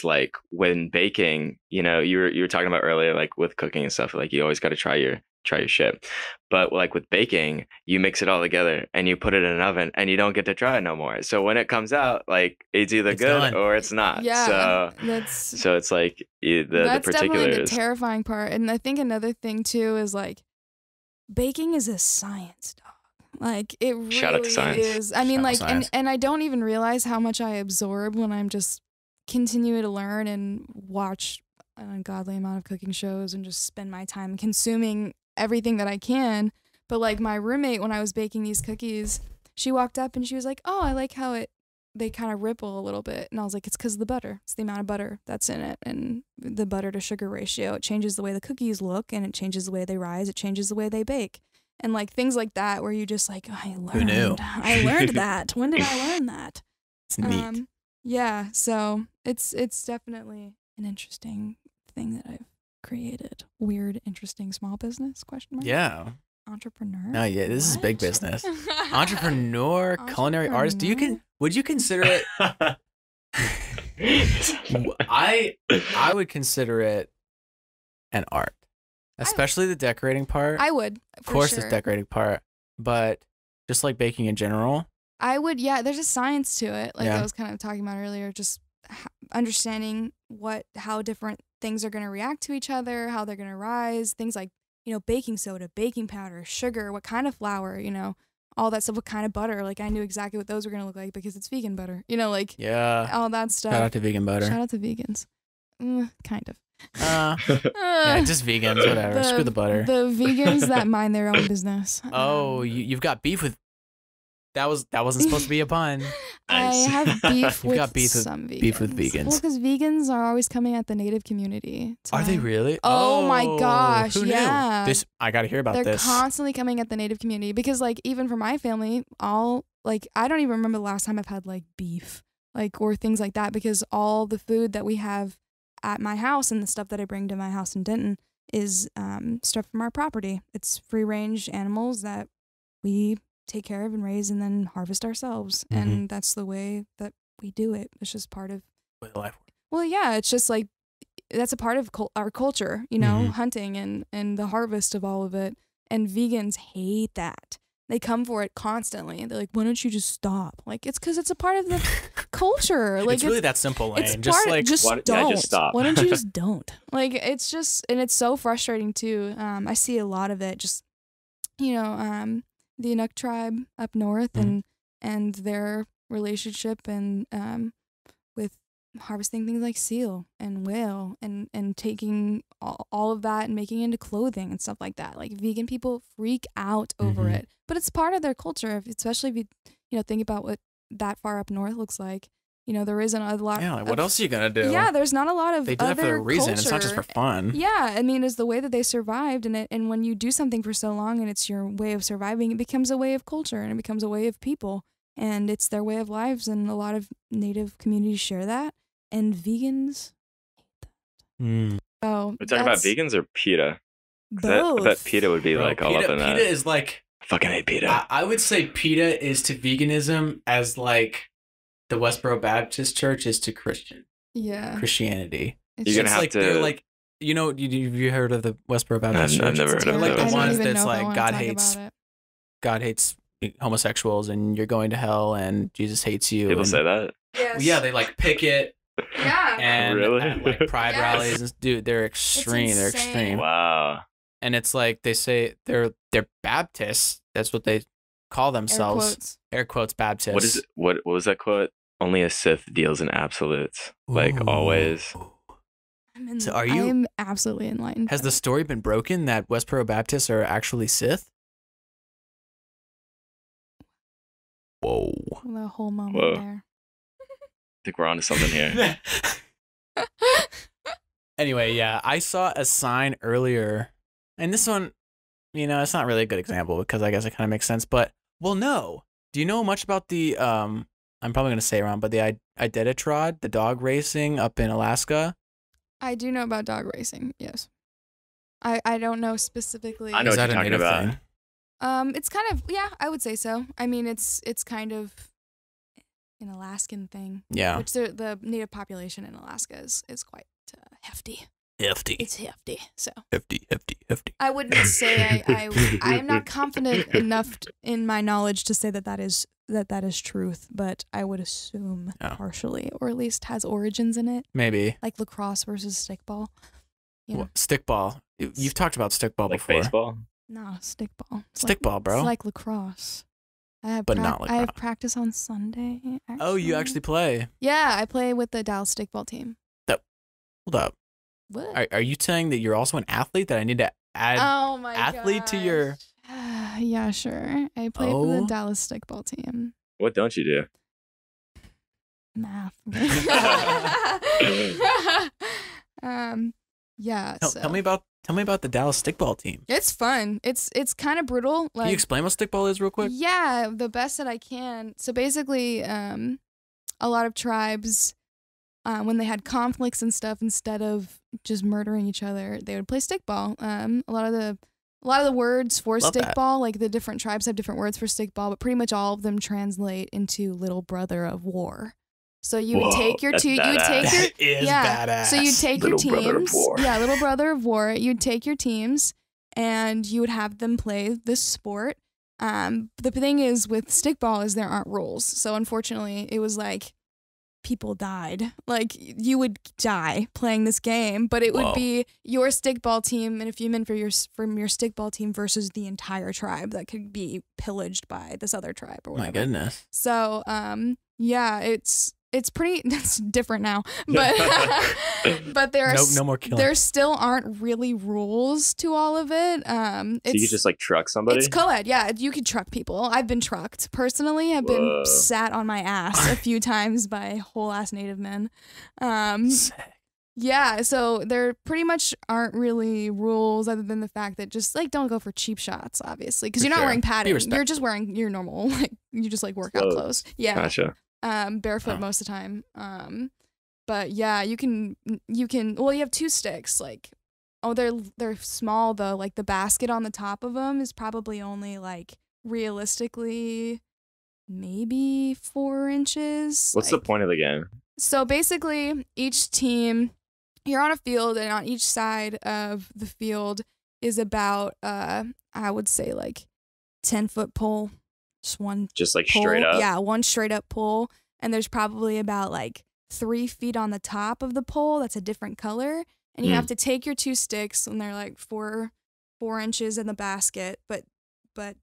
like when baking, you know, you were talking about earlier, like with cooking and stuff, like you always got to try your shit. But like with baking, you mix it all together and you put it in an oven and you don't get to try it no more. So when it comes out, like it's either good done. or it's not. Yeah. So it's like the that's definitely the particulars. terrifying part. And I think another thing too is like baking is a science, dog. Like it really Shout out to science. is. I mean, Shout out like, to science. and I don't even realize how much I absorb when I'm just continuing to learn and watch an ungodly amount of cooking shows and just spend my time consuming everything that I can. But like my roommate, when I was baking these cookies, she walked up and she was like, "Oh, I like how they kind of ripple a little bit." And I was like, "It's because of the butter. It's the amount of butter that's in it and the butter to sugar ratio. It changes the way the cookies look and it changes the way they rise. It changes the way they bake." And like things like that where you just like, I learned that. When did I learn that? It's neat. Yeah, so it's definitely an interesting thing that I've created. Weird, interesting small business, question mark? Yeah. Entrepreneur? Oh yeah, this is big What? business. Entrepreneur, culinary artist. Would you consider it? I would consider it an art, especially the decorating part. I would. Of course, the decorating part, but just like baking in general. I would, yeah, there's a science to it. Like Yeah. I was kind of talking about earlier, just understanding how different things are going to react to each other, how they're going to rise, things like, you know, baking soda, baking powder, sugar, what kind of flour, you know, all that stuff, what kind of butter. Like I knew exactly what those were going to look like because it's vegan butter, you know, like all that stuff. Shout out to vegan butter. Shout out to vegans. Kind of. Yeah, just vegans, whatever. Screw the butter. The vegans that mind their own business. Oh, you've got beef with. That wasn't supposed to be a pun. I have beef with got beef with- some vegans. beef with vegans. Well, because vegans are always coming at the native community. Are they really? Oh my gosh, who knew? yeah. I got to hear about They're this. constantly coming at the native community because, like, even for my family, I don't even remember the last time I've had like beef, like, or things like that because all the food that we have at my house and the stuff that I bring to my house in Denton is stuff from our property. It's free range animals that we take care of and raise and then harvest ourselves. Mhm. And that's the way that we do it. It's just part of, With life. well, yeah, it's just like, that's a part of our culture, you know, Mhm. hunting and the harvest of all of it. And vegans hate that. They come for it constantly. They're like, why don't you just stop? Like, it's because it's a part of the culture. Like, It's really that simple, Lane. it's Just part, like just why- don't. yeah, just stop. Why don't you just don't? Like, it's just, and it's so frustrating too. I see a lot of it. Just, you know, the Inuk tribe up north and their relationship and with harvesting things like seal and whale and taking all of that and making it into clothing and stuff like that. Like vegan people freak out over Mhm. it, but it's part of their culture. Especially if you think about what that far up north looks like. there isn't a lot. Yeah, like what else are you gonna do? Yeah, there's not a lot of. They did it for a reason. It's not just for fun. Yeah, I mean, it's the way that they survived, and when you do something for so long and it's your way of surviving, it becomes a way of culture and it becomes a way of people, and it's their way of lives, and a lot of Native communities share that, and vegans hate that. So we're talking about vegans or PETA? Both. I bet PETA would be like all up in that. PETA is like. I fucking hate PETA. I would say PETA is to veganism as like the Westboro Baptist Church is to Christianity. You're gonna have like, to. They're like, you heard of the Westboro Baptist Church? I've never heard They're of like those. the ones that's that's like God hates homosexuals and you're going to hell and Jesus hates you. People say that. Yes. Yeah, they like picket. Yeah. And Really? at, like pride rallies. Dude, they're extreme. They're insane. extreme. Wow. And it's like they say they're Baptists. That's what they call themselves. Air quotes Baptists. What is it? What was that quote? Only a Sith deals in absolutes, like always. So are you? I'm absolutely enlightened. Has the story been broken that Westboro Baptists are actually Sith? Whoa. The whole moment Whoa. there. I think we're onto something here. Anyway, yeah, I saw a sign earlier, and this one, it's not really a good example because I guess it kind of makes sense. But well, no. Do you know much about the I'm probably gonna say it wrong, but the Iditarod, the dog racing up in Alaska? I do know about dog racing. Yes. I don't know specifically. I know Is what that you're a talking native about. thing? It's kind of, yeah, I would say so. I mean, it's kind of an Alaskan thing. Yeah. Which the native population in Alaska is quite hefty. Hefty. It's hefty. So Hefty. I wouldn't say I am not confident enough in my knowledge to say that is truth, but I would assume partially, or at least has origins in it. Maybe. Like lacrosse versus stickball. Well, stickball. You've talked about stickball Like before. baseball? No, stickball. Stickball, bro. It's like lacrosse. But not lacrosse. I have practice on Sunday. Actually. Oh, you actually play? Yeah, I play with the Dallas stickball team. Hold up. What? Are you saying that you're also an athlete that I need to add athlete to your... Yeah, sure. I play for the Dallas stickball team. What don't you do? Math. Yeah. Tell me about the Dallas stickball team. It's fun. It's kind of brutal. Like, Can you explain what stickball is real quick? Yeah, the best that I can. So basically, a lot of tribes, when they had conflicts and stuff, instead of just murdering each other, they would play stickball. A lot of the words for stickball, like the different tribes have different words for stickball, but pretty much all of them translate into little brother of war. So you would take your two. You would take your badass. So you'd take Little your brother of teams. war. Yeah, little brother of war. You'd take your teams, and you would have them play this sport. The thing is with stickball is there aren't rules. So unfortunately, it was like people died. Like you would die playing this game, but it would be your stickball team and a few men from your stickball team versus the entire tribe that could be pillaged by this other tribe or whatever. My goodness. So yeah, it's pretty. That's different now, but but there are no more killing. There still aren't really rules to all of it. So you could just like truck somebody? It's co-ed. Yeah, you could truck people. I've been trucked personally. I've been sat on my ass a few times by whole ass native men. Yeah, so there pretty much aren't really rules other than the fact that just like don't go for cheap shots, obviously, because you're not wearing padding. You're just wearing your normal, like you just like workout clothes. Yeah. Gotcha. Barefoot most of the time. But yeah, you can well, you have two sticks, like they're small though, like the basket on the top of them is probably only like realistically maybe 4 inches. What's the point of the game? So basically each team, you're on a field, and on each side of the field is about I would say like 10-foot pole. Just like pole. straight up? Yeah, one straight up pole. And there's probably about like 3 feet on the top of the pole that's a different color. And you have to take your 2 sticks, and they're like 4 inches in the basket, but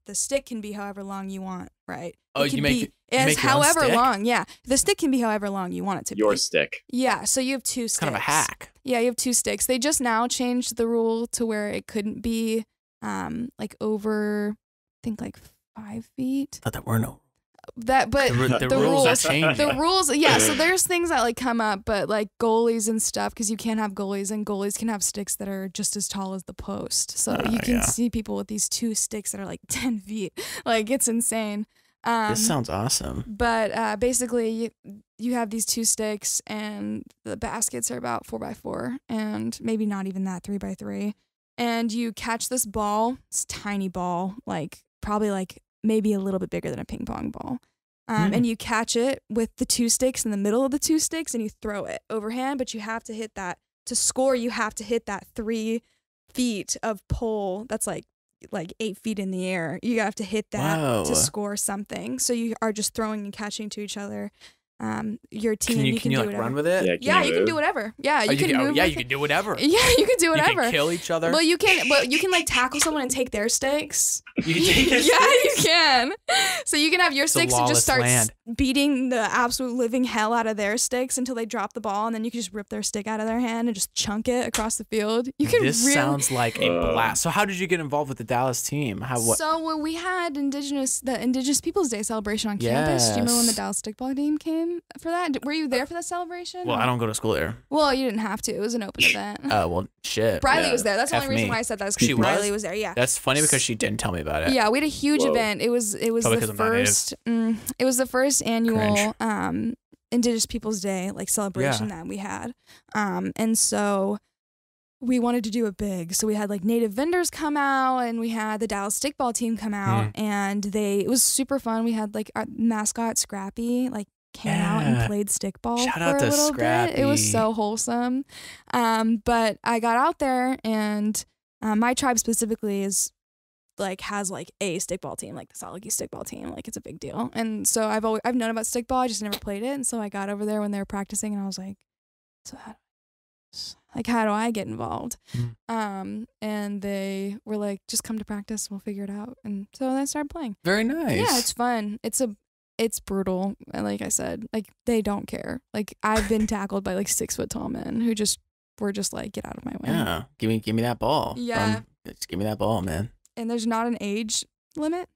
the stick can be however long you want, right? Oh, you make your own stick? Long, yeah. The stick can be however long you want it to be. Your stick. Yeah, so you have 2 sticks. It's kind of a hack. Yeah, you have 2 sticks. They just now changed the rule to where it couldn't be like over, I think like 5 feet. I thought there were no. but The the rules are rules, changing. the rules, yeah. So there's things that like come up, but like goalies and stuff, because you can't have goalies, and goalies can have sticks that are just as tall as the post. So you can see people with these 2 sticks that are like 10 feet. Like it's insane. This sounds awesome. But basically, you have these 2 sticks, and the baskets are about 4x4, and maybe not even that, 3x3. And you catch this ball. It's a tiny ball, like probably like maybe a little bit bigger than a ping pong ball. And you catch it with the 2 sticks in the middle of the 2 sticks, and you throw it overhand. But you have to hit that to score. You have to hit that 3 feet of pole. That's like 8 feet in the air. You have to hit that to score something. So you are just throwing and catching to each other. Your team. Can you do like whatever. run with it? Yeah, you can do whatever. Yeah, you can move. Yeah, you can do whatever. Yeah, you can do whatever. You can kill each other. Well, you can like tackle someone and take their sticks. You can take their Yeah, sticks? you can. So you can have your It's a sticks and just start lawless land. beating the absolute living hell out of their sticks until they drop the ball, and then you can just rip their stick out of their hand and just chunk it across the field. You can. This sounds like a blast. So how did you get involved with the Dallas team? So when we had the Indigenous Peoples Day celebration on campus, do you remember when the Dallas stickball team came for that? Were you there for that celebration? Well, I don't go to school there. Well, you didn't have to. It was an open event. Oh, well, shit. Briley was there. That's the F only reason me. why I said that is She because Briley was there. Yeah. That's funny because she didn't tell me about it. Yeah, we had a huge event. It was Probably 'cause the I'm not native. first. It was the first annual Cringe. Indigenous Peoples Day like celebration that we had, and so we wanted to do it big. So we had like native vendors come out, and we had the Dallas stickball team come out, and it was super fun. We had like our mascot Scrappy like came out and played stickball Shout for out a to little bit. It was Scrappy. so wholesome. But I got out there, and my tribe specifically has like a stickball team, like the Salagi stickball team. Like it's a big deal. And so I've known about stickball, I just never played it. And so I got over there when they were practicing, and I was like, so how do I get involved? And they were like, just come to practice, we'll figure it out. And so I started playing. Very nice. Yeah, it's fun. It's brutal. And like I said, like they don't care. Like I've been tackled by like 6 foot tall men who were just like, get out of my way. Yeah. Give me that ball. Yeah. Just give me that ball, man. And there's not an age limit.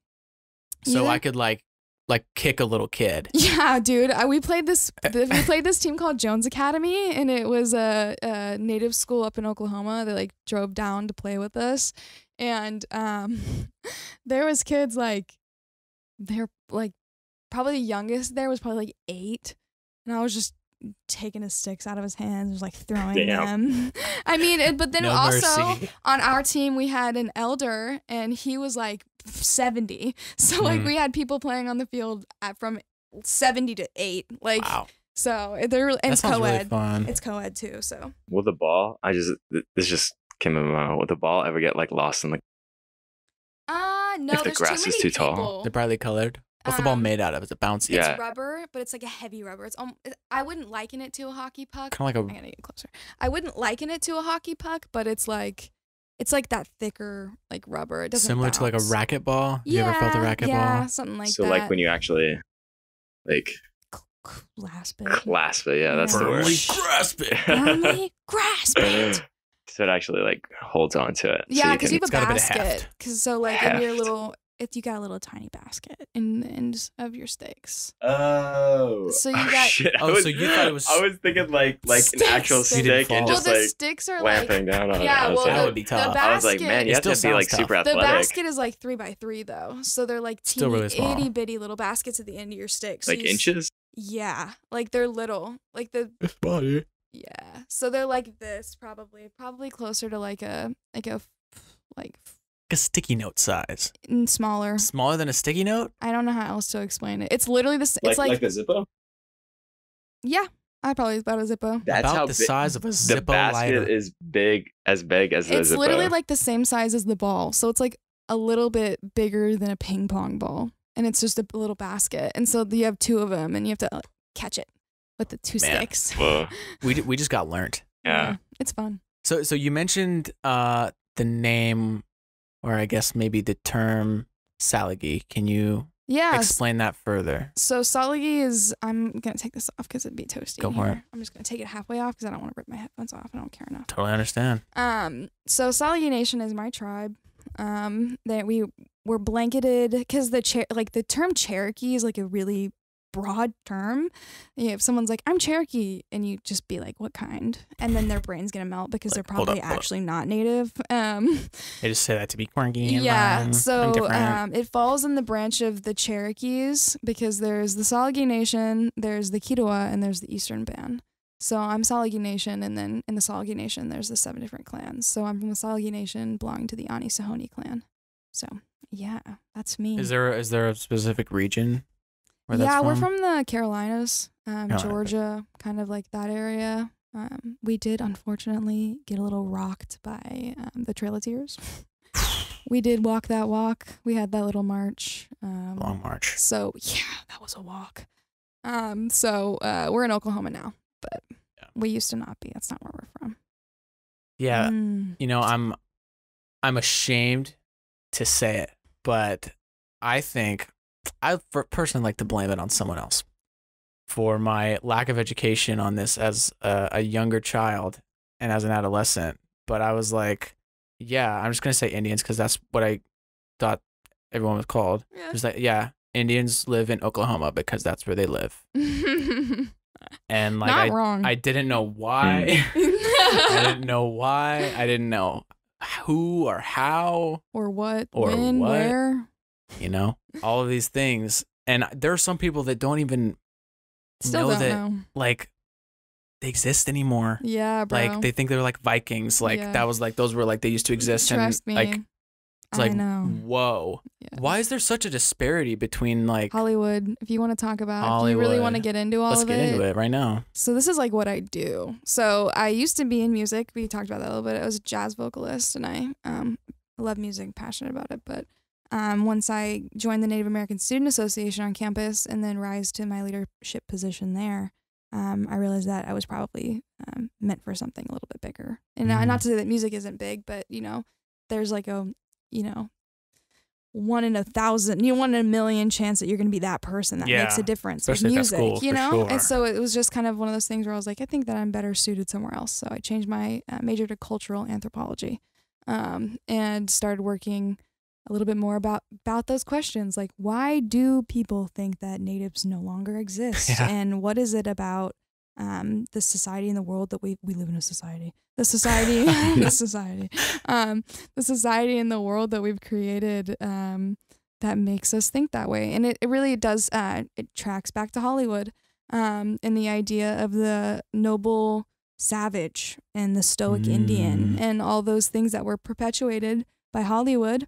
So either. I could like kick a little kid. Yeah, dude. We played this team called Jones Academy, and it was a native school up in Oklahoma. They like drove down to play with us, and there was kids like they're like probably the youngest there was probably like 8, and I was just taking his sticks out of his hands, just like throwing them. I mean, but then No also mercy. on our team we had an elder, and he was like 70. So like we had people playing on the field from 70 to 8. Like Wow. so they're and That it's sounds co-ed. really fun. It's co-ed too. So Will the ball? This just came in my mind. Will the ball ever get like lost in the? no, If the there's grass too is many too tall. people. They're brightly colored. What's the ball made out of? Is it bouncy? Yeah. It's rubber, but it's like a heavy rubber. It's I wouldn't liken it to a hockey puck. Kind of I like gotta get closer. I wouldn't liken it to a hockey puck, but it's like that thicker like rubber. It doesn't similar to like a bounce. racket ball. You ever felt a racket yeah, ball? something like So that. like when you actually like clasp it. clasp it, yeah, that's the word. Firmly grasp it. Firmly grasp it. So it actually like holds on to it. Yeah, because you have It's a got a bit of basket. heft. Because so like in your Heft. little, you got a little tiny basket in the ends of your sticks. Oh. So you got- shit. Oh, so you thought it was- I was thinking like an Sticks. actual You stick didn't and fall. just well, the like sticks are like clamping down on yeah, it. I was well, like, That would be tough. The I was like, man, you It have to still be like sounds super tough. the athletic. basket is like 3x3 though, so they're like Still teeny really small. itty bitty little baskets at the end of your sticks. Like inches. Yeah, like they're little, like the It's body. yeah. So they're like this, probably closer to like a Like a sticky note size. smaller. Smaller than a sticky note? I don't know how else to explain it. It's literally this. Like It's like a Zippo. yeah, I probably about a Zippo. That's About how the big- size of a The Zippo basket lighter. is big as the It's Zippo. literally like the same size as the ball, so it's like a little bit bigger than a ping pong ball, and it's just a little basket. And so you have 2 of them, and you have to catch it with the 2 Man. sticks. Whoa. We just got learnt. Yeah. It's fun. So you mentioned the name, or I guess maybe the term Salagi. Can you Yeah. explain that further? So Salagi is. I'm gonna take this off because it'd be toasty. Go in for here. it. I'm just gonna take it halfway off because I don't want to rip my headphones off. I don't care enough. Totally understand. So Salagi Nation is my tribe. That we're blanketed because the term Cherokee is like a really broad term. If someone's like, I'm Cherokee, and you just be like, what kind? And then their brain's gonna melt because Like, they're probably actually not native. They just say that to be quirky. Yeah, I'm so different. it falls in the branch of the Cherokees because there's the Salagi Nation, there's the Kiowa, and there's the Eastern Band. So I'm Salagi Nation, and then in the Salagi Nation, there's the 7 different clans. So I'm from the Salagi Nation, belonging to the Ani-Sahoni clan. So yeah, that's me. Is there a specific region where that's Yeah, from? we're from the Carolinas, Georgia, kind of like that area. We did unfortunately get a little rocked by the Trail of Tears. We did walk that walk. We had that little march. Long march. So yeah, that was a walk. So we're in Oklahoma now, but we used to not be. That's not where we're from. Yeah, you know, I'm ashamed to say it, but I think I personally like to blame it on someone else for my lack of education on this as a younger child and as an adolescent. But I was like, yeah, I'm just gonna say Indians because that's what I thought everyone was called. Yeah. It was like, yeah, Indians live in Oklahoma because that's where they live. And like, Not wrong. I didn't know why. I didn't know why. I didn't know who or how or what, or when, what. where. You know, all of these things. And there are some people that don't even Still know don't that know. like they exist anymore. Yeah, bro. Like they think they're like Vikings. Like Yeah. that was like those were like they used to exist. Trust and me. like it's like I know. whoa. Yeah. Why is there such a disparity between like Hollywood, if you want to talk about, if you really Hollywood. want to get into all let's of get into it right now. So this is like what I do. So I used to be in music. We talked about that a little bit. I was a jazz vocalist, and I love music, passionate about it. But once I joined the Native American Student Association on campus and then rise to my leadership position there, I realized that I was probably meant for something a little bit bigger. And not to say that music isn't big, but you know, there's like a 1 in 1,000, 1 in a million chance that you're going to be that person that makes a difference with especially at that music, school, you know? for sure. And so it was just kind of one of those things where I was like, I think that I'm better suited somewhere else. So I changed my major to cultural anthropology and started working a little bit more about those questions. Like, why do people think that natives no longer exist? Yeah. And what is it about the society and the world that we live in a society, the society, the society and the world that we've created that makes us think that way. And it really does, it tracks back to Hollywood and the idea of the noble savage and the stoic Indian and all those things that were perpetuated by Hollywood.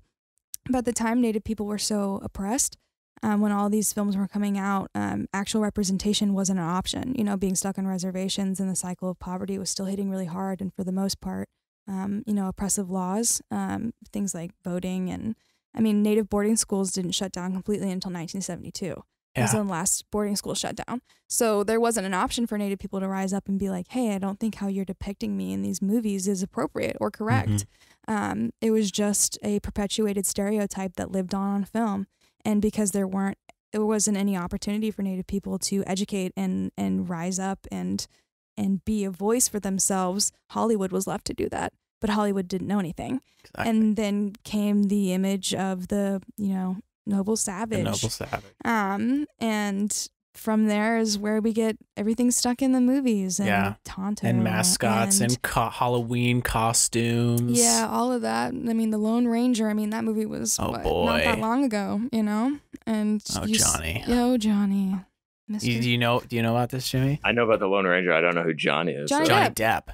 But at the time, Native people were so oppressed. When all these films were coming out, actual representation wasn't an option. You know, being stuck on reservations and the cycle of poverty was still hitting really hard. And for the most part, oppressive laws, things like voting and, Native boarding schools didn't shut down completely until 1972. Yeah. It was the last boarding school shut down. So there wasn't an option for Native people to rise up and be like, hey, I don't think how you're depicting me in these movies is appropriate or correct. It was just a perpetuated stereotype that lived on film. And because there wasn't any opportunity for Native people to educate and rise up and be a voice for themselves, Hollywood was left to do that. But Hollywood didn't know anything. Exactly. And then came the image of the, noble savage. The noble savage. And from there is where we get everything stuck in the movies and Tonto and mascots and Halloween costumes. Yeah, all of that. The Lone Ranger. That movie was not that long ago, And Johnny. Johnny. Do you know about this, Jimmy? I know about the Lone Ranger. I don't know who Johnny is. Johnny Depp.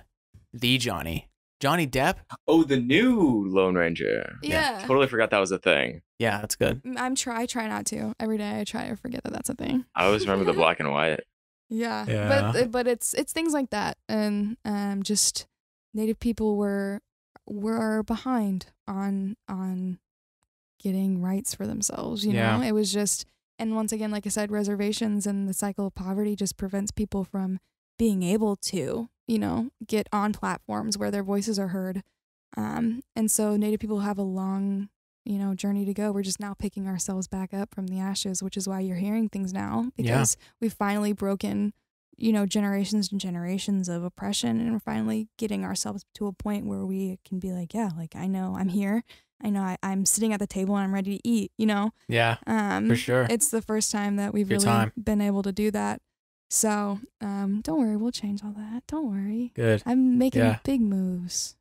The Johnny. Johnny Depp? Oh, the new Lone Ranger. Yeah. Totally forgot that was a thing. Yeah, that's good. I try not to. Every day I try to forget that that's a thing. I always remember the black and white. Yeah. But it's things like that. And just Native people were behind on getting rights for themselves, you know? It was just, and once again, like I said, reservations and the cycle of poverty just prevents people from being able to, get on platforms where their voices are heard. And so Native people have a long, journey to go. We're just now picking ourselves back up from the ashes, which is why you're hearing things now, because we've finally broken, generations and generations of oppression, and we're finally getting ourselves to a point where we can be like, yeah, like I know I'm here. I know I'm sitting at the table and I'm ready to eat, Yeah, for sure. It's the first time that we've really been able to do that. So, don't worry, we'll change all that. Don't worry. Good. I'm making big moves.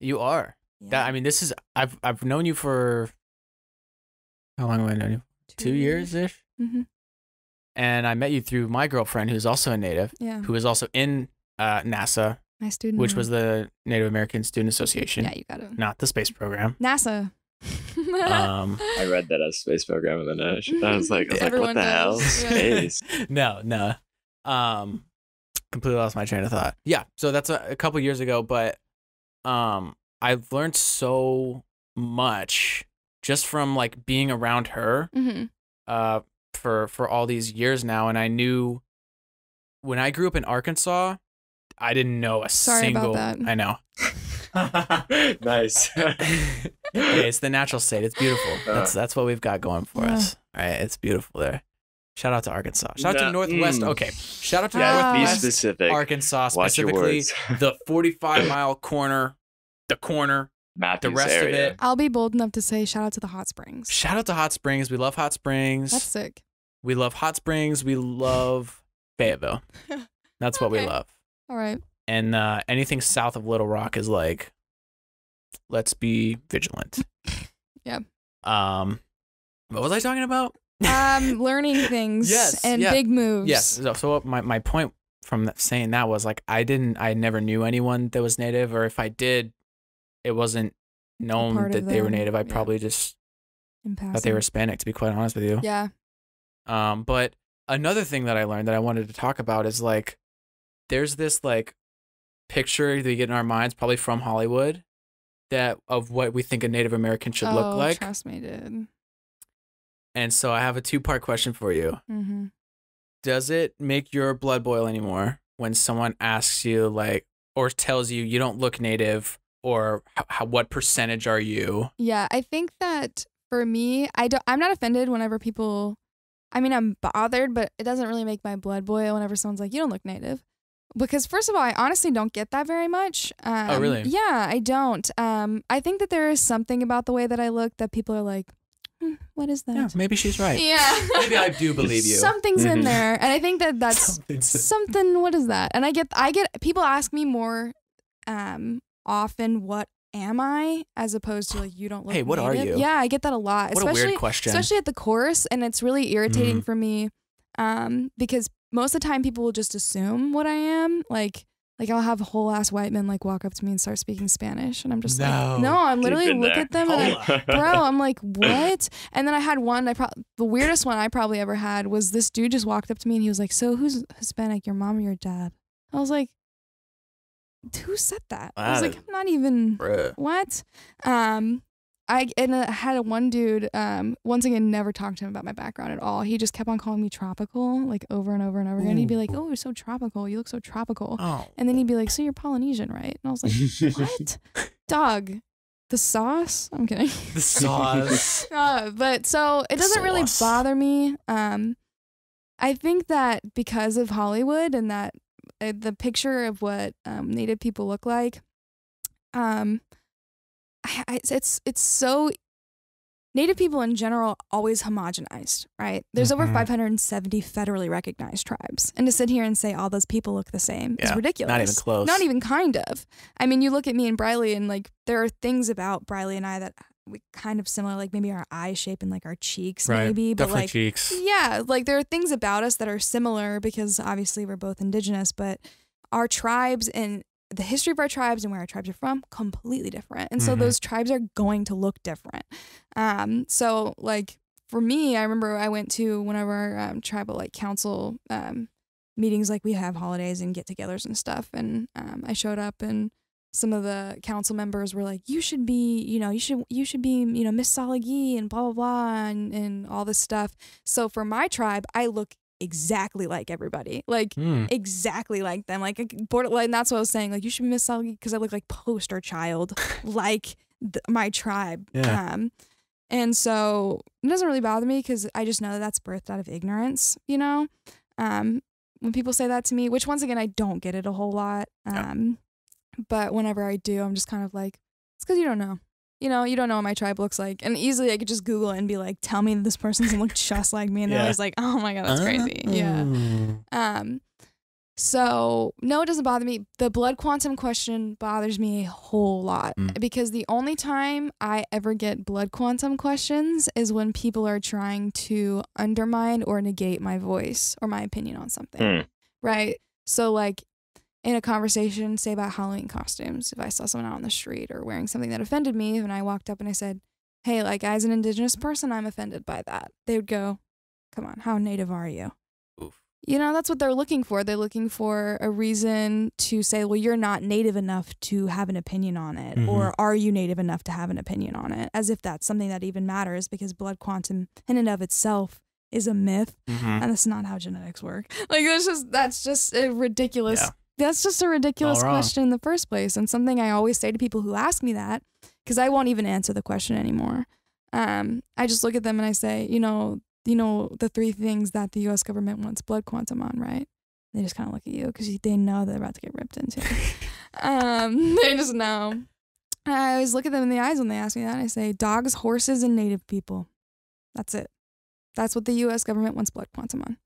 You are. Yeah. This is I've known you for how long have I known you? 2 years ish. Mm-hmm. And I met you through my girlfriend, who's also a native, who is also in NASA, my student, which was the Native American Student Association. Yeah, you got it. Not the space program. NASA. I read that as space program, and then I was like, what the hell? Space. No. Completely lost my train of thought. Yeah, so that's a couple years ago, but I've learned so much just from like being around her for all these years now. And I knew when I grew up in Arkansas, I didn't know a single. About that. I know. Nice. Okay, it's the natural state. It's beautiful. That's what we've got going for us. All right, it's beautiful there. Shout out to Arkansas. Shout out to Northwest. Okay. Shout out to Northwest be specific. Arkansas, specifically the 45-mile corner, Matthews the rest area. of it. I'll be bold enough to say shout out to the hot springs. Shout out to Hot Springs. We love Hot Springs. That's sick. We love Hot Springs. We love Fayetteville. That's what we love. All right. And anything south of Little Rock is like, let's be vigilant. Yep. What was I talking about? Learning things and big moves. Yes. So my point from saying that was like I never knew anyone that was Native, or if I did, it wasn't known that they were Native. I probably just thought they were Hispanic, to be quite honest with you. Yeah. But another thing that I learned that I wanted to talk about is like there's this like picture that we get in our minds, probably from Hollywood, that of what we think a Native American should look like. Trust me, dude. And so I have a 2-part question for you. Mm-hmm. Does it make your blood boil anymore when someone asks you like, or tells you you don't look Native, or what percentage are you? Yeah, I think that for me, I'm not offended whenever people, I mean, I'm bothered, but it doesn't really make my blood boil whenever someone's like, you don't look Native. Because first of all, I honestly don't get that very much. Oh, really? Yeah, I don't. I think that there is something about the way that I look that people are like, what is that? Yeah, maybe she's right. Yeah. Maybe I do believe you. Something's in there. And I think that that's something, what is that? And I get people ask me more often, what am I? As opposed to like, you don't look Hey, what Native. are you? Yeah, I get that a lot. What a weird question. Especially at the chorus. And it's really irritating for me because most of the time people will just assume what I am. Like I'll have a whole ass white man like walk up to me and start speaking Spanish, and I'm just like, no, I'm literally look at them and I'm like, what? And then I had one, the weirdest one I probably ever had was this dude just walked up to me and he was like, so who's Hispanic, your mom or your dad? I was like, who said that? I was like, I'm not even, what? I had one dude, once again, never talked to him about my background at all. He just kept on calling me tropical, like over and over and over again. He'd be like, oh, you're so tropical. You look so tropical. Oh. And then he'd be like, so you're Polynesian, right? And I was like, what? Dog, the sauce? I'm kidding. The sauce. But so it doesn't really bother me. I think that because of Hollywood and that the picture of what Native people look like, it's so Native people in general always homogenized, right? There's over 570 federally recognized tribes, and to sit here and say all those people look the same is ridiculous. Not even close. Not even kind of. I mean, you look at me and Briley, and like there are things about Briley and I that we kind of similar, like maybe our eye shape and like our cheeks, maybe. But definitely like cheeks. Yeah, like there are things about us that are similar because obviously we're both indigenous, but our tribes and the history of our tribes and where our tribes are from, completely different. And so those tribes are going to look different. So like for me, I remember I went to one of our tribal like council meetings, like we have holidays and get-togethers and stuff. And I showed up and some of the council members were like, you should be, you should be, Miss Salagi and blah, blah, blah, and all this stuff. So for my tribe, I look exactly like everybody, like exactly like them, like borderline. That's what I was saying. Like you should be Miss Salgi because I look like poster child, like my tribe. Yeah. And so it doesn't really bother me because I just know that that's birthed out of ignorance, when people say that to me, which once again, I don't get it a whole lot. But whenever I do, I'm just kind of like, it's because you don't know. You know, you don't know what my tribe looks like. And easily I could just Google it and be like, tell me this person doesn't look just like me. And they're always like, oh my God, that's crazy. Yeah. So no, it doesn't bother me. The blood quantum question bothers me a whole lot because the only time I ever get blood quantum questions is when people are trying to undermine or negate my voice or my opinion on something. Right. So like in a conversation, say about Halloween costumes, if I saw someone out on the street or wearing something that offended me and I walked up and I said, hey, like as an Indigenous person, I'm offended by that. They would go, come on, how Native are you? Oof. You know, that's what they're looking for. They're looking for a reason to say, well, you're not Native enough to have an opinion on it. Or are you Native enough to have an opinion on it? As if that's something that even matters, because blood quantum in and of itself is a myth. And that's not how genetics work. Like, that's just a ridiculous. Yeah. That's just a ridiculous question in the first place. And something I always say to people who ask me that, because I won't even answer the question anymore. I just look at them and I say, you know, the 3 things that the U.S. government wants blood quantum on, right? They just kind of look at you because they know they're about to get ripped into. They just know. I always look at them in the eyes when they ask me that. I say, dogs, horses, and Native people. That's it. That's what the U.S. government wants blood quantum on.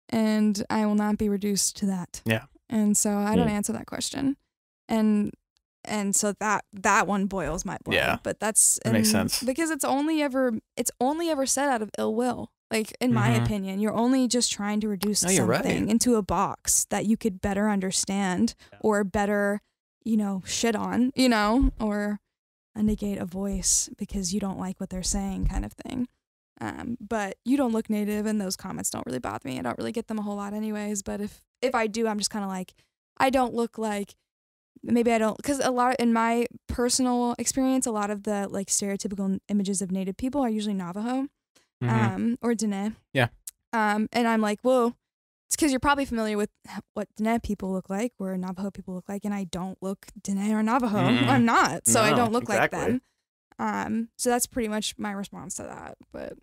And I will not be reduced to that. Yeah. And so I don't answer that question. And so that one boils my blood. Yeah. But that makes sense. Because it's only ever said out of ill will. Like, in my opinion, you're only just trying to reduce something into a box that you could better understand or better, shit on, or negate a voice because you don't like what they're saying, kind of thing. But you don't look Native, and those comments don't really bother me. I don't really get them a whole lot anyways. But if I do, I'm just kind of like, I don't look like, maybe I don't, because a lot, in my personal experience, a lot of the like stereotypical images of Native people are usually Navajo, or Dene. Yeah. And I'm like, well, it's because you're probably familiar with what Dene people look like, or Navajo people look like, and I don't look Dene or Navajo. I'm not, so I don't look like them. So that's pretty much my response to that. But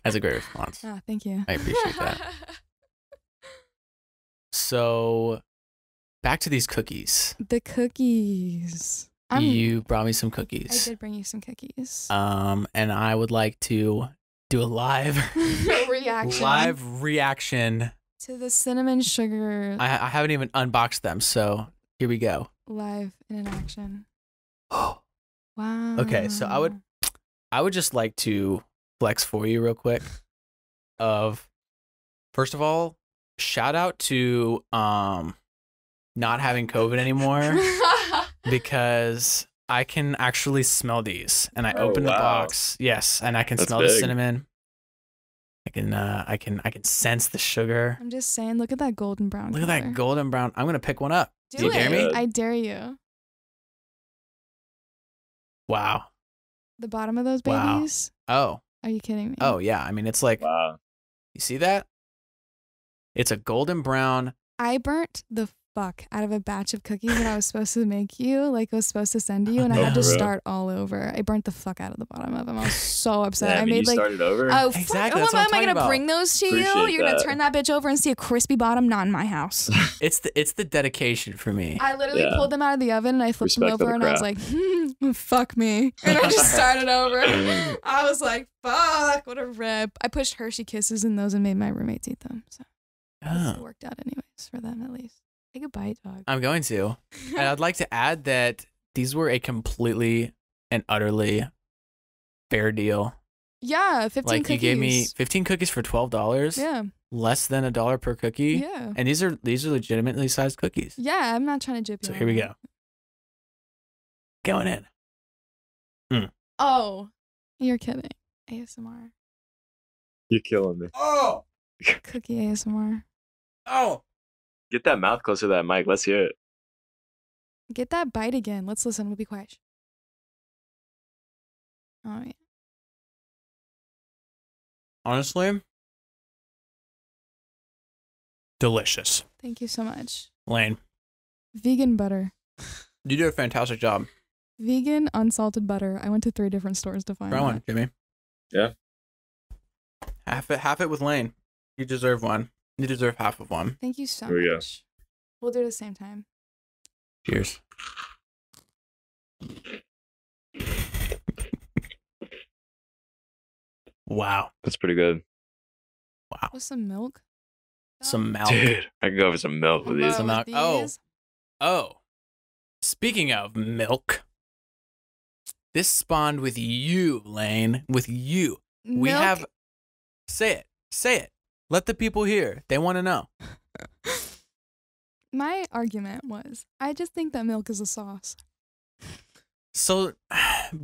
that's a great response. Thank you. I appreciate that. So, back to these cookies. The cookies. You brought me some cookies. I did bring you some cookies. And I would like to do a live reaction to the cinnamon sugar. I haven't even unboxed them, so here we go. Live in action. Wow. Okay, so I would just like to flex for you real quick. First of all, shout out to not having COVID anymore because I can actually smell these, and I opened the box. Yes, and I can smell the cinnamon. I can sense the sugar. I'm just saying, look at that golden brown. Look at that golden brown. I'm gonna pick one up. Do you dare me? I dare you. Wow. The bottom of those babies? Wow. Oh. Are you kidding me? Oh, yeah. I mean, it's like, you see that? It's a golden brown. I burnt the fuck out of a batch of cookies that I was supposed to make you, like I was supposed to send you, and I had to start all over. I burnt the fuck out of the bottom of them. I was so upset. I made started over? Oh, exactly. Fuck. Am I going to bring those to you? You're going to turn that bitch over and see a crispy bottom? Not in my house. It's the dedication for me. I literally pulled them out of the oven and I flipped them over and I was like, fuck me. And I just started over. I was like, fuck, what a rip. I pushed Hershey Kisses in those and made my roommates eat them. So it worked out anyways for them at least. Take a bite, dog. I'm going to. And I'd like to add that these were a completely and utterly fair deal. Yeah, 15 cookies. You gave me 15 cookies for $12. Yeah. Less than $1 per cookie. Yeah. And these are legitimately sized cookies. Yeah, I'm not trying to jip you. So here we go. Going in. Oh, you're kidding. ASMR. You're killing me. Oh. Cookie ASMR. Oh. Get that mouth closer to that mic. Let's hear it. Get that bite again. Let's listen. We'll be quiet. Oh, yeah. Honestly, delicious. Thank you so much. Lane. Vegan butter. You did a fantastic job. Vegan unsalted butter. I went to 3 different stores to find Try one, Jimmy. Yeah. Half it with Lane. You deserve one. You deserve half of one. Thank you so Here we go. much. We'll do it at the same time. Cheers. Wow. That's pretty good. Wow. With some milk. Some milk. Dude, I can go for some milk with these. Some milk. Oh. Speaking of milk, this spawned with you, Lane. With you. We Milk- have. Say it. Say it. Let the people hear. They want to know. My argument was, I just think that milk is a sauce. So,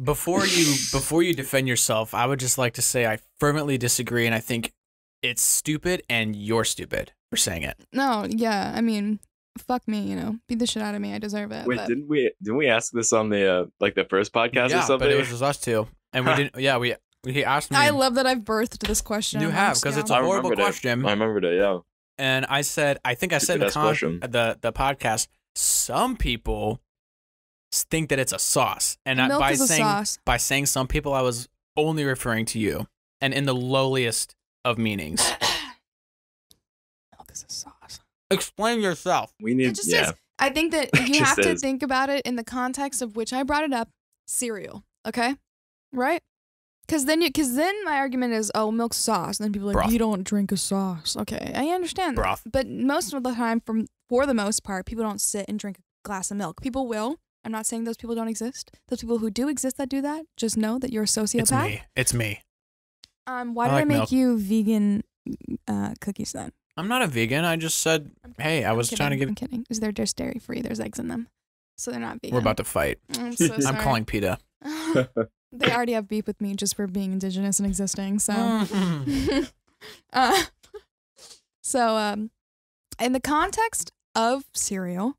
before you defend yourself, I would just like to say I fervently disagree, and I think it's stupid, and you're stupid for saying it. No, yeah, I mean, fuck me, beat the shit out of me. I deserve it. Wait, but didn't we ask this on the the first podcast or Yeah, something? but it was just us two, and we didn't. Yeah, we asked me. I love that I've birthed this question. You have, because it's a horrible question. I remembered it. Yeah. And I said, I think I said in the podcast, some people think that it's a sauce, and Milk is a sauce. by saying some people, I was only referring to you, and in the lowliest of meanings. Milk is a sauce. Explain yourself. We need. It just is. I think that you just have to is. think about it in the context of which I brought it up. Cereal, okay, right? Because then my argument is, oh, milk's sauce, and then people are like, Broth. you don't drink a sauce. Okay, I understand that. Broth. But most of the time, for the most part, people don't sit and drink a glass of milk. People will. I'm not saying those people don't exist. Those people who do exist that do that, just know that you're a sociopath. It's me. Why did I like make milk. you vegan cookies then? I'm not a vegan. I just said, hey, I was trying to give. I'm kidding. Is they're just dairy free? There's eggs in them, so they're not vegan. We're about to fight. I'm so sorry. I'm calling PETA. They already have beef with me just for being indigenous and existing. So, in the context of cereal,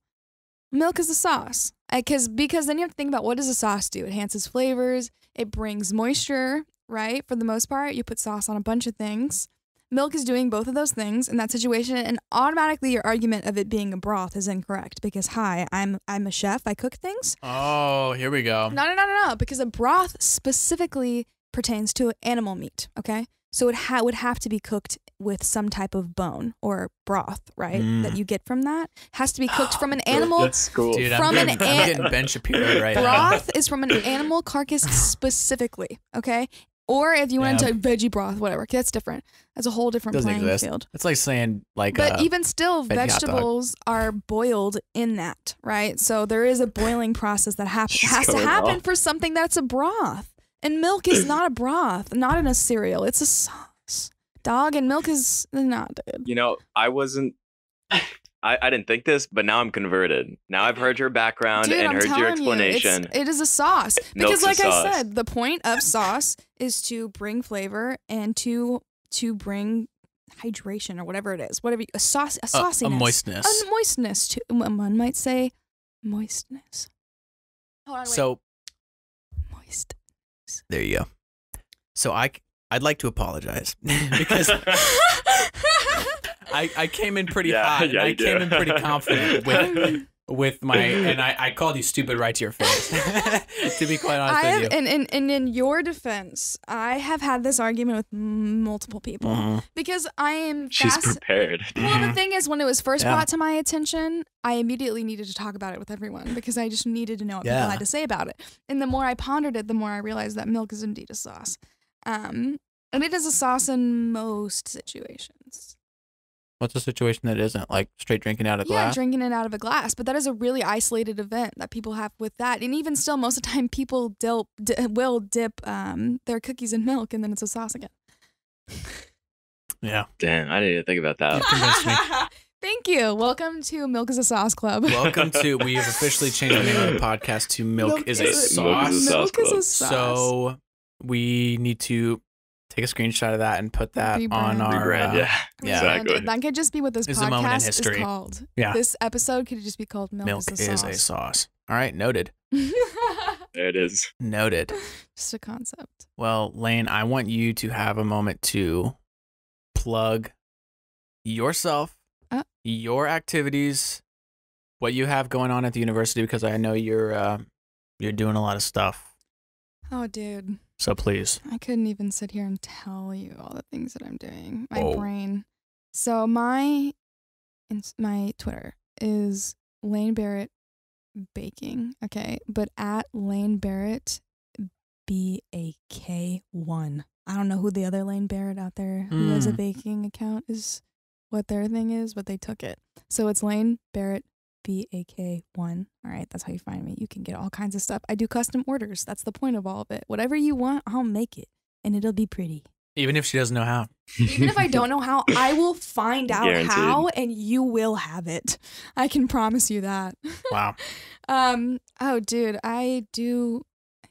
milk is a sauce. Because then you have to think about, what does a sauce do? It enhances flavors. It brings moisture, right? For the most part, you put sauce on a bunch of things. Milk is doing both of those things in that situation, and automatically your argument of it being a broth is incorrect because, hi, I'm a chef. I cook things. Oh, here we go. No, because a broth specifically pertains to animal meat, okay? So it would have to be cooked with some type of bone or broth, right? That you get from that. Has to be cooked from an animal. That's cool. Dude, From I'm getting Ben Shapiro right now. Broth is from an animal carcass specifically, okay? Or if you went into veggie broth, whatever, that's different. That's a whole different Doesn't playing exist. field. It's like saying But even still, veggie hot dog. vegetables are boiled in that, right? So there is a boiling process that has to going happen on? for something that's a broth. And milk is not a broth, not in a cereal. It's a sauce. Dog and milk is not, dude. You know, I wasn't. I didn't think this, but now I'm converted. Now I've heard your background Dude, and I'm heard your telling you, explanation. it is a sauce. Milk's Because a like I sauce. said, the point of sauce is to bring flavor and to bring hydration or whatever it is. Whatever a sauciness. a moistness. A moistness to one might say moistness. Hold on, wait. So Moist. there you go. So I'd like to apologize because I came in pretty hot. And I came in pretty confident with my, and I called you stupid right to your face. To be quite honest with you. And in your defense, I have had this argument with multiple people because I am She's prepared. Well, the thing is, when it was first brought to my attention, I immediately needed to talk about it with everyone because I just needed to know what people had to say about it. And the more I pondered it, the more I realized that milk is indeed a sauce. And it is a sauce in most situations. What's a situation that isn't like straight drinking out of glass? Yeah, drinking it out of a glass. But that is a really isolated event that people have with that. And even still, most of the time, people will dip their cookies in milk and then it's a sauce again. Yeah. Damn, I didn't even think about that. You convinced me. Thank you. Welcome to Milk is a Sauce Club. Welcome to, we have officially changed the name of the podcast to Milk is a Sauce. Milk is a sauce. So we need to take a screenshot of that and put that on our Rebrand, yeah. Exactly. That could just be what this It's a moment in podcast is history. called. Yeah. This episode could just be called Milk is a Sauce. All right, noted. There it is. Noted. Just a concept. Well, Lane, I want you to have a moment to plug yourself, your activities, what you have going on at the university, because I know you're doing a lot of stuff. Oh, dude. So please. I couldn't even sit here and tell you all the things that I'm doing. My Oh. brain So my Twitter is Lane Barrett Baking. Okay, but at Lane Barrett BAK1. I don't know who the other Lane Barrett out there who has a baking account is, what their thing is, but they took it. So it's Lane Barrett BAK1. All right, that's how you find me. You can get all kinds of stuff. I do custom orders. That's the point of all of it. Whatever you want, I'll make it, and it'll be pretty. Even if she doesn't know how. Even if I don't know how, I will find out Guaranteed. how, and you will have it. I can promise you that. Wow. Oh, dude, I do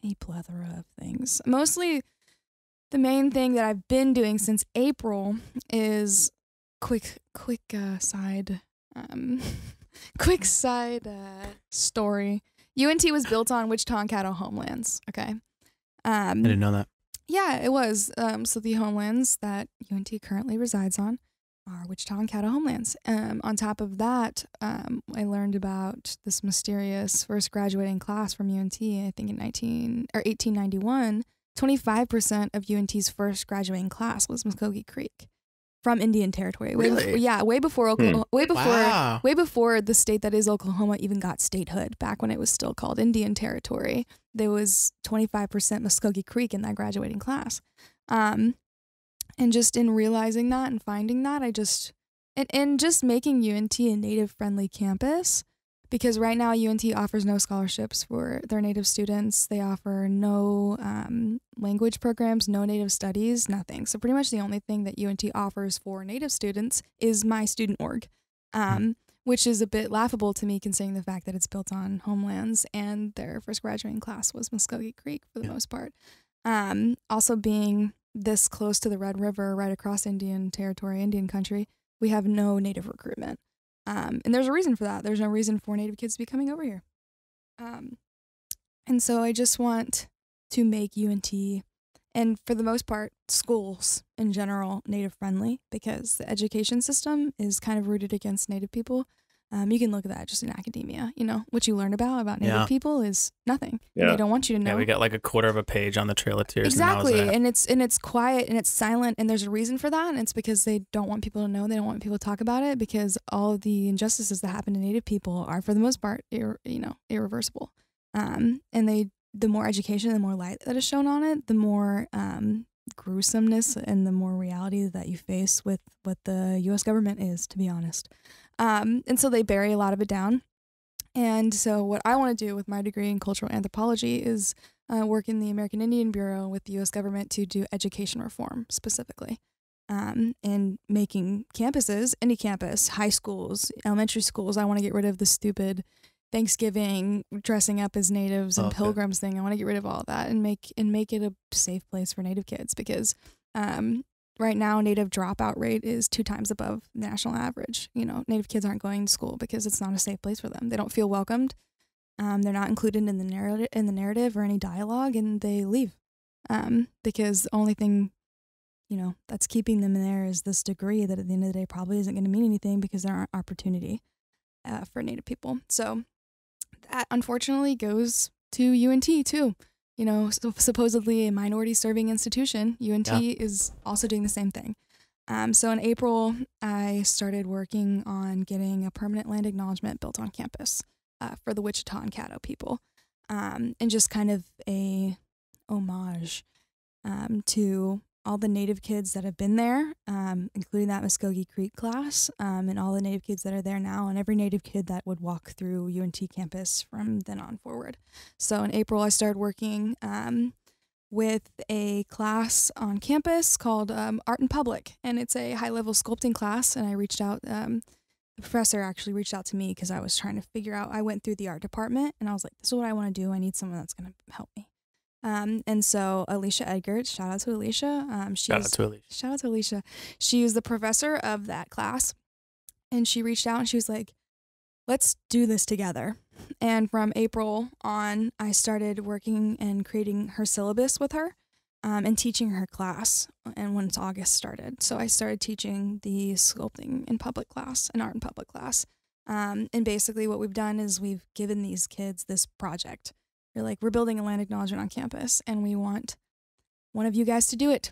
a plethora of things. Mostly, the main thing that I've been doing since April is quick side story. UNT was built on Wichita and Caddo homelands. Okay. I didn't know that. Yeah, it was. So the homelands that UNT currently resides on are Wichita and Caddo homelands. On top of that, I learned about this mysterious first graduating class from UNT. I think in 1891, 25% of UNT's first graduating class was Muskogee Creek from Indian Territory. Really? Way before Oklahoma. Wow. Way before the state that is Oklahoma even got statehood. Back when it was still called Indian Territory, there was 25% Muskogee Creek in that graduating class. And just in realizing that and finding that, and just making UNT a native-friendly campus, because right now UNT offers no scholarships for their native students. They offer no language programs, no native studies, nothing. So pretty much the only thing that UNT offers for native students is my student org, which is a bit laughable to me considering the fact that it's built on homelands and their first graduating class was Muskogee Creek for the most part. Also being this close to the Red River, right across Indian Territory, Indian country, we have no native recruitment. And there's a reason for that. There's no reason for native kids to be coming over here. And so I just want to make UNT, and for the most part, schools in general, native friendly, because the education system is kind of rooted against native people. You can look at that just in academia. You know, what you learn about native people is nothing. Yeah. And they don't want you to know. Yeah, we got like a quarter of a page on the Trail of Tears. Exactly, And it's quiet and it's silent, and there's a reason for that, and it's because they don't want people to know. They don't want people to talk about it because all of the injustices that happen to Native people are, for the most part, irreversible. And the more education, the more light that is shown on it, the more gruesomeness and the more reality that you face with what the U.S. government is, to be honest. And so they bury a lot of it down. And so what I want to do with my degree in cultural anthropology is work in the American Indian Bureau with the U.S. government to do education reform specifically, and making campuses, any campus, high schools, elementary schools. I want to get rid of the stupid Thanksgiving dressing up as natives and pilgrims thing. I want to get rid of all of that and make it a safe place for Native kids, because right now Native dropout rate is 2 times above the national average. You know, Native kids aren't going to school because it's not a safe place for them. They don't feel welcomed. They're not included in the narrative or any dialogue, and they leave because the only thing, that's keeping them in there is this degree that at the end of the day probably isn't going to mean anything because there aren't opportunity for Native people. So that unfortunately goes to UNT too. Supposedly a minority serving institution, UNT is also doing the same thing. So in April, I started working on getting a permanent land acknowledgement built on campus for the Wichita and Caddo people, and just kind of a homage to all the Native kids that have been there, including that Muskogee Creek class, and all the Native kids that are there now, and every Native kid that would walk through UNT campus from then on forward. So in April, I started working with a class on campus called Art in Public, and it's a high-level sculpting class, and I reached out, the professor actually reached out to me because I was trying to figure out, I went through the art department, and I was like, this is what I want to do. I need someone that's going to help me. And so Alicia Edgert, shout out to Alicia. Shout out to Alicia. She is the professor of that class, and she reached out and she was like, let's do this together. And from April on, I started working and creating her syllabus with her, and teaching her class. And once August started, so I started teaching the sculpting in public class and art in public class. And basically what we've done is we've given these kids this project. You're like, we're building a land acknowledgement on campus, and we want one of you guys to do it.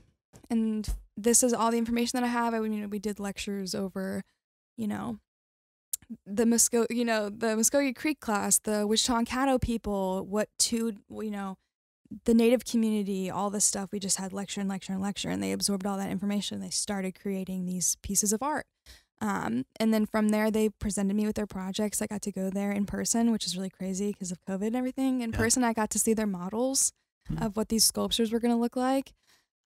And this is all the information that I have. We did lectures over, the Muskogee Creek class, the Wichita and Caddo people, the Native community, all this stuff. We just had lecture and lecture and lecture, and they absorbed all that information. And they started creating these pieces of art. And then from there, they presented me with their projects. I got to go there in person, which is really crazy because of COVID and everything. In person, I got to see their models of what these sculptures were going to look like.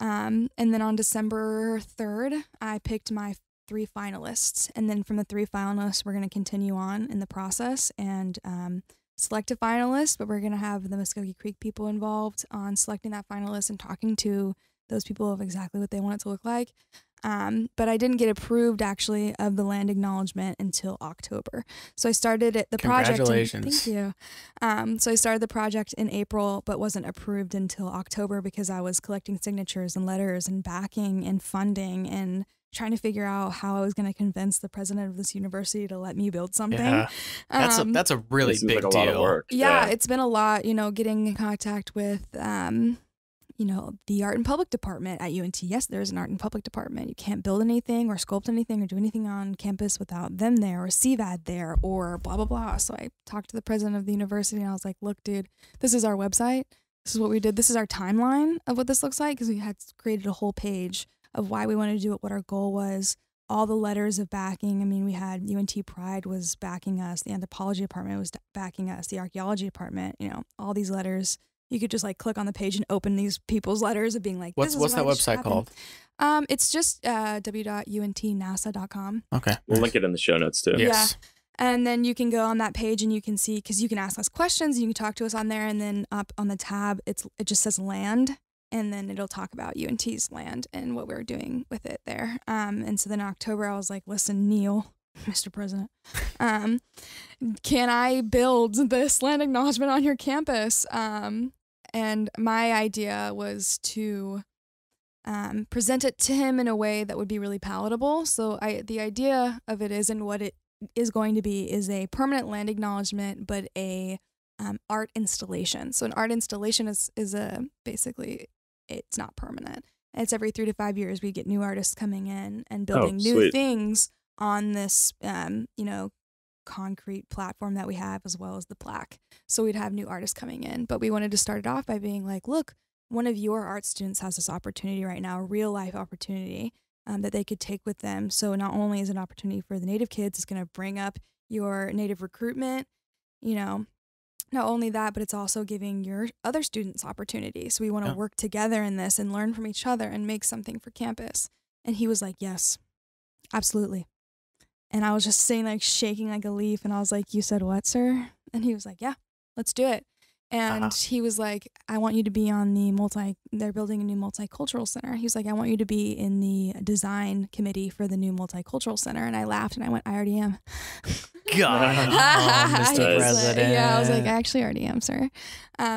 And then on December 3rd, I picked my 3 finalists. And then from the 3 finalists, we're going to continue on in the process and select a finalist, but we're going to have the Muskogee Creek people involved on selecting that finalist and talking to those people of exactly what they want it to look like. But I didn't get approved, actually, of the land acknowledgement until October. So I started the project. Congratulations. Thank you. So I started the project in April, but wasn't approved until October because I was collecting signatures and letters and backing and funding and trying to figure out how I was going to convince the president of this university to let me build something. Yeah. That's a really big like a deal. lot of work. Yeah, it's been a lot, getting in contact with, the art and public department at UNT. Yes, there's an art and public department. You can't build anything or sculpt anything or do anything on campus without them there or CVAD there or blah, blah, blah. So I talked to the president of the university and I was like, look, dude, this is our website. This is what we did. This is our timeline of what this looks like because we had created a whole page of why we wanted to do it, what our goal was, all the letters of backing. I mean, we had UNT Pride was backing us, the anthropology department was backing us, the archaeology department, all these letters. You could just click on the page and open these people's letters of being like, what's that website called? It's just w.untnasa.com. Okay. We'll link it in the show notes too. Yes. Yeah. And then you can go on that page and you can see, because you can ask us questions and you can talk to us on there. And then up on the tab, it just says land. And then it'll talk about UNT's land and what we're doing with it there. And so then in October, I was like, listen, Neil, Mr. President, can I build this land acknowledgement on your campus? And my idea was to present it to him in a way that would be really palatable. So the idea of it is, and what it is going to be, is a permanent land acknowledgement, but a art installation. So an art installation is basically, it's not permanent. It's every 3 to 5 years we get new artists coming in and building new things on this, concrete platform that we have, as well as the plaque. So we'd have new artists coming in, but we wanted to start it off by being like, look, one of your art students has this opportunity right now, a real life opportunity that they could take with them. So not only is it an opportunity for the Native kids, it's going to bring up your Native recruitment, not only that, but it's also giving your other students opportunities. So we want to work together in this and learn from each other and make something for campus. And he was like, yes, absolutely. And I was just sitting shaking like a leaf. And I was like, you said what, sir? And he was like, yeah, let's do it. And he was like, I want you to be on they're building a new multicultural center. He was like, I want you to be in the design committee for the new multicultural center. And I laughed and I went, I already am. God, Mr. President. Yeah, I was like, I actually already am, sir.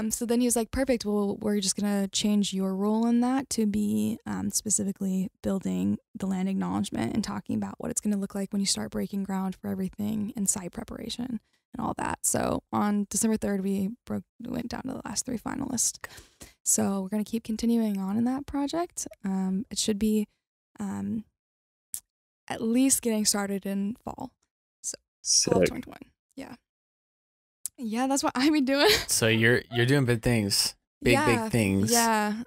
So then he was like, perfect. Well, we're just going to change your role in that to be specifically building the land acknowledgement and talking about what it's going to look like when you start breaking ground for everything and site preparation and all that. So on December 3rd, we went down to the last 3 finalists. So we're going to keep continuing on in that project. It should be at least getting started in fall. Sick. Fall 2021. Yeah, that's what I be doing. So you're doing big things. Big things. Yeah.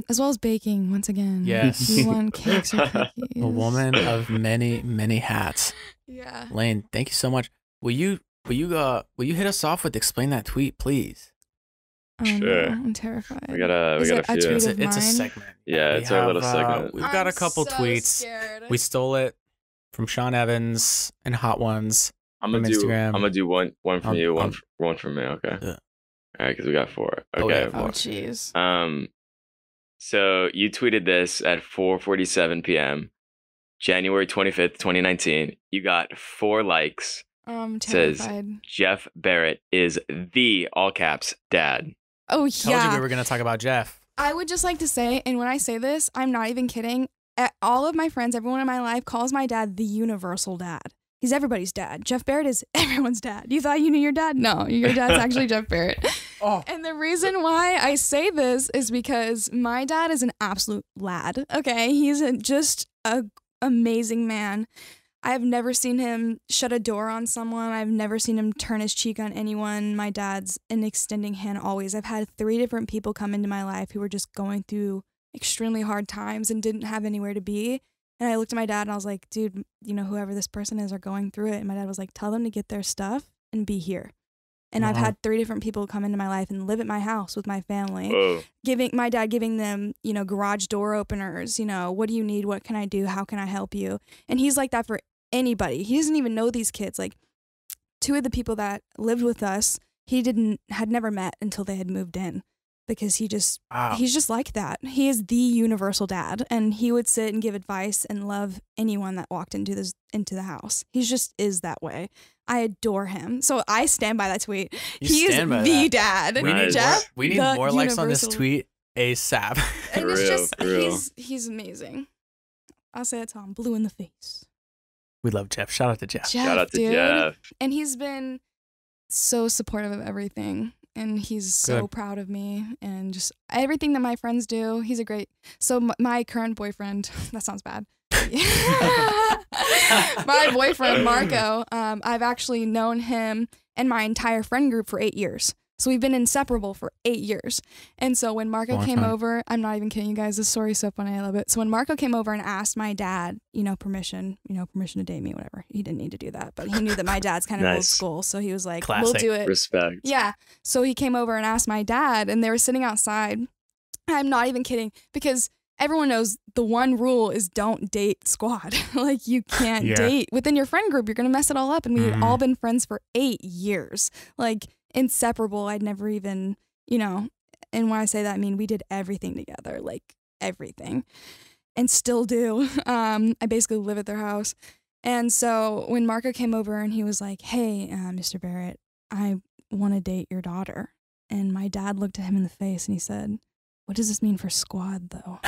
As well as baking once again. Yes. You want cakes or cookies. A woman of many, many hats. Yeah. Lane, thank you so much. Will you hit us off with explain that tweet, please? Oh, Sure. no, I'm terrified. We got a Is it few. a tweet It's of a mine? segment. Yeah, We it's our little have, segment. We've got a couple tweets. Scared. We stole it from Sean Evans and Hot Ones. I'm from Instagram. gonna do one from you, one from me. Okay. Yeah. All right, because we got 4. Oh, Okay. yeah. Oh, jeez. So you tweeted this at 4:47 p.m. January 25th, 2019. You got 4 likes. I'm Says terrified. Jeff Barrett is the all caps dad. Oh, Told you yeah. we were gonna talk about Jeff. I would just like to say, and when I say this, I'm not even kidding. All of my friends, everyone in my life calls my dad the universal dad. He's everybody's dad. Jeff Barrett is everyone's dad. You thought you knew your dad? No, your dad's actually Jeff Barrett. Oh. And the reason why I say this is because my dad is an absolute lad. Okay, he's just a amazing man. I've never seen him shut a door on someone. I've never seen him turn his cheek on anyone. My dad's an extending hand always. I've had 3 different people come into my life who were just going through extremely hard times and didn't have anywhere to be. And I looked at my dad and I was like, dude, you know, whoever this person is are going through it. And my dad was like, tell them to get their stuff and be here. And I've had 3 different people come into my life and live at my house with my family. Whoa. My dad giving them, you know, garage door openers, you know, what do you need? What can I do? How can I help you? And he's like that for anybody. He doesn't even know these kids. Like 2 of the people that lived with us, had never met until they had moved in, because he's just like that. He is the universal dad, and he would sit and give advice and love anyone that walked into the house. He just is that way. I adore him. So I stand by that tweet. He is the dad. We need more likes on this tweet ASAP. And it's just he's amazing. I'll say it to him, blue in the face. We love Jeff. Shout out to Jeff. Shout out to dude. Jeff. And he's been so supportive of everything. And he's so proud of me and just everything that my friends do. He's a great... So my current boyfriend... That sounds bad. My boyfriend, Marco, I've actually known him and my entire friend group for 8 years. So we've been inseparable for 8 years. And so when Marco came over, I'm not even kidding you guys, this story's so funny, I love it. So when Marco came over and asked my dad, permission to date me, whatever. He didn't need to do that, but he knew that my dad's kind of old school. So he was like, we'll do it. Respect. Yeah. So he came over and asked my dad, and they were sitting outside. I'm not even kidding, because everyone knows the one rule is don't date squad. Like, you can't date within your friend group. You're going to mess it all up. And we had all been friends for 8 years. Like, inseparable. I'd never even, and when I say that, I mean we did everything together, like everything, and still do. I basically live at their house. And so when Marco came over and he was like, hey, Mr. Barrett, I want to date your daughter. And my dad looked at him in the face and he said, what does this mean for squad, though?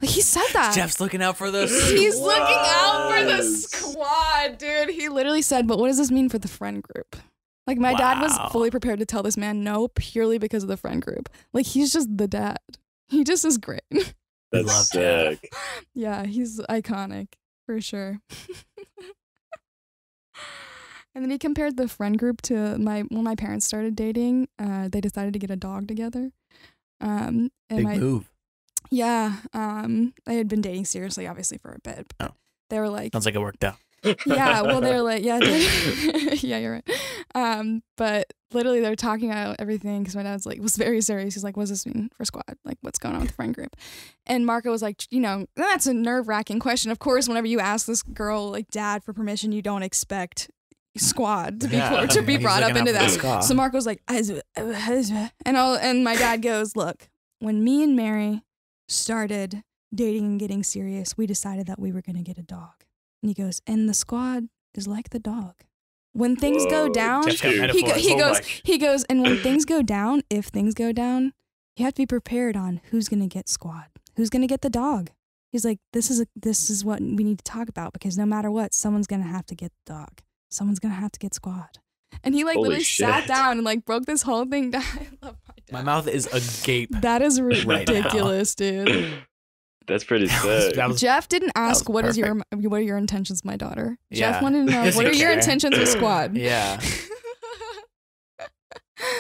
Like, he said that. Jeff's looking out for the He's looking out for the squad, dude. He literally said, but what does this mean for the friend group? Like, my dad was fully prepared to tell this man no purely because of the friend group. Like, he's just the dad. He just is great. That's sick. Yeah, he's iconic for sure. And then he compared the friend group to when my parents started dating. They decided to get a dog together. And Big move. Yeah. They had been dating seriously, obviously, for a bit. But they were like, sounds like it worked out. Yeah, well, they were like, yeah, yeah, you're right. But literally, they were talking about everything because my dad's like, was very serious. He's like, what does this mean for squad? Like, what's going on with the friend group? And Marco was like, that's a nerve-wracking question. Of course, whenever you ask this girl, like, dad for permission, you don't expect squad to be brought up into that. So Marco's like, and my dad goes, look, when me and Mary started dating and getting serious, we decided that we were going to get a dog. And he goes, and the squad is like the dog. When things go down, he goes, and when things go down, if things go down, you have to be prepared on who's going to get squad, who's going to get the dog. He's like, this is what we need to talk about, because no matter what, someone's going to have to get the dog. Someone's going to have to get squad. And he literally sat down and broke this whole thing down. I love my dad. My mouth is agape. That is ridiculous, dude. That's pretty sick. Jeff didn't ask what are your intentions, my daughter. Yeah. Jeff wanted to know what are your intentions with squad. Yeah.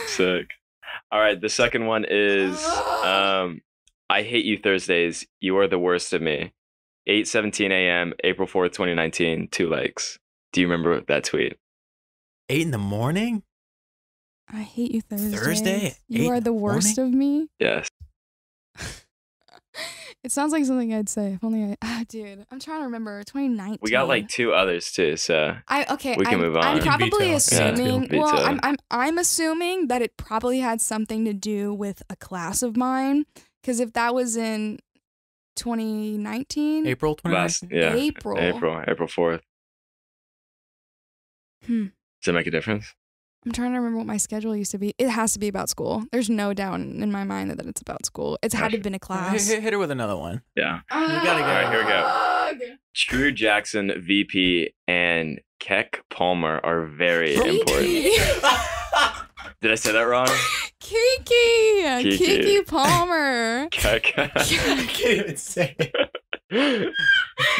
Sick. All right, the second one is I hate you Thursdays. You are the worst of me. 8:17 a.m. April 4th, 2019. 2 likes. Do you remember that tweet? 8 in the morning? I hate you Thursdays. Thursday? You are the worst of me? Yes. It sounds like something I'd say. If only dude, I'm trying to remember. 2019. We got 2 others too, so we can move on. I'm probably assuming. I'm assuming that it probably had something to do with a class of mine, because if that was in 2019, April 2019. April 4th. Does it make a difference? I'm trying to remember what my schedule used to be. It has to be about school. There's no doubt in my mind that it's about school. It's had to have been a class. Hit her with another one. Yeah. We gotta go. All right, here we go. True Jackson, VP, and Keck Palmer are very important. Did I say that wrong? Kiki Palmer. Keck. I can't even say it.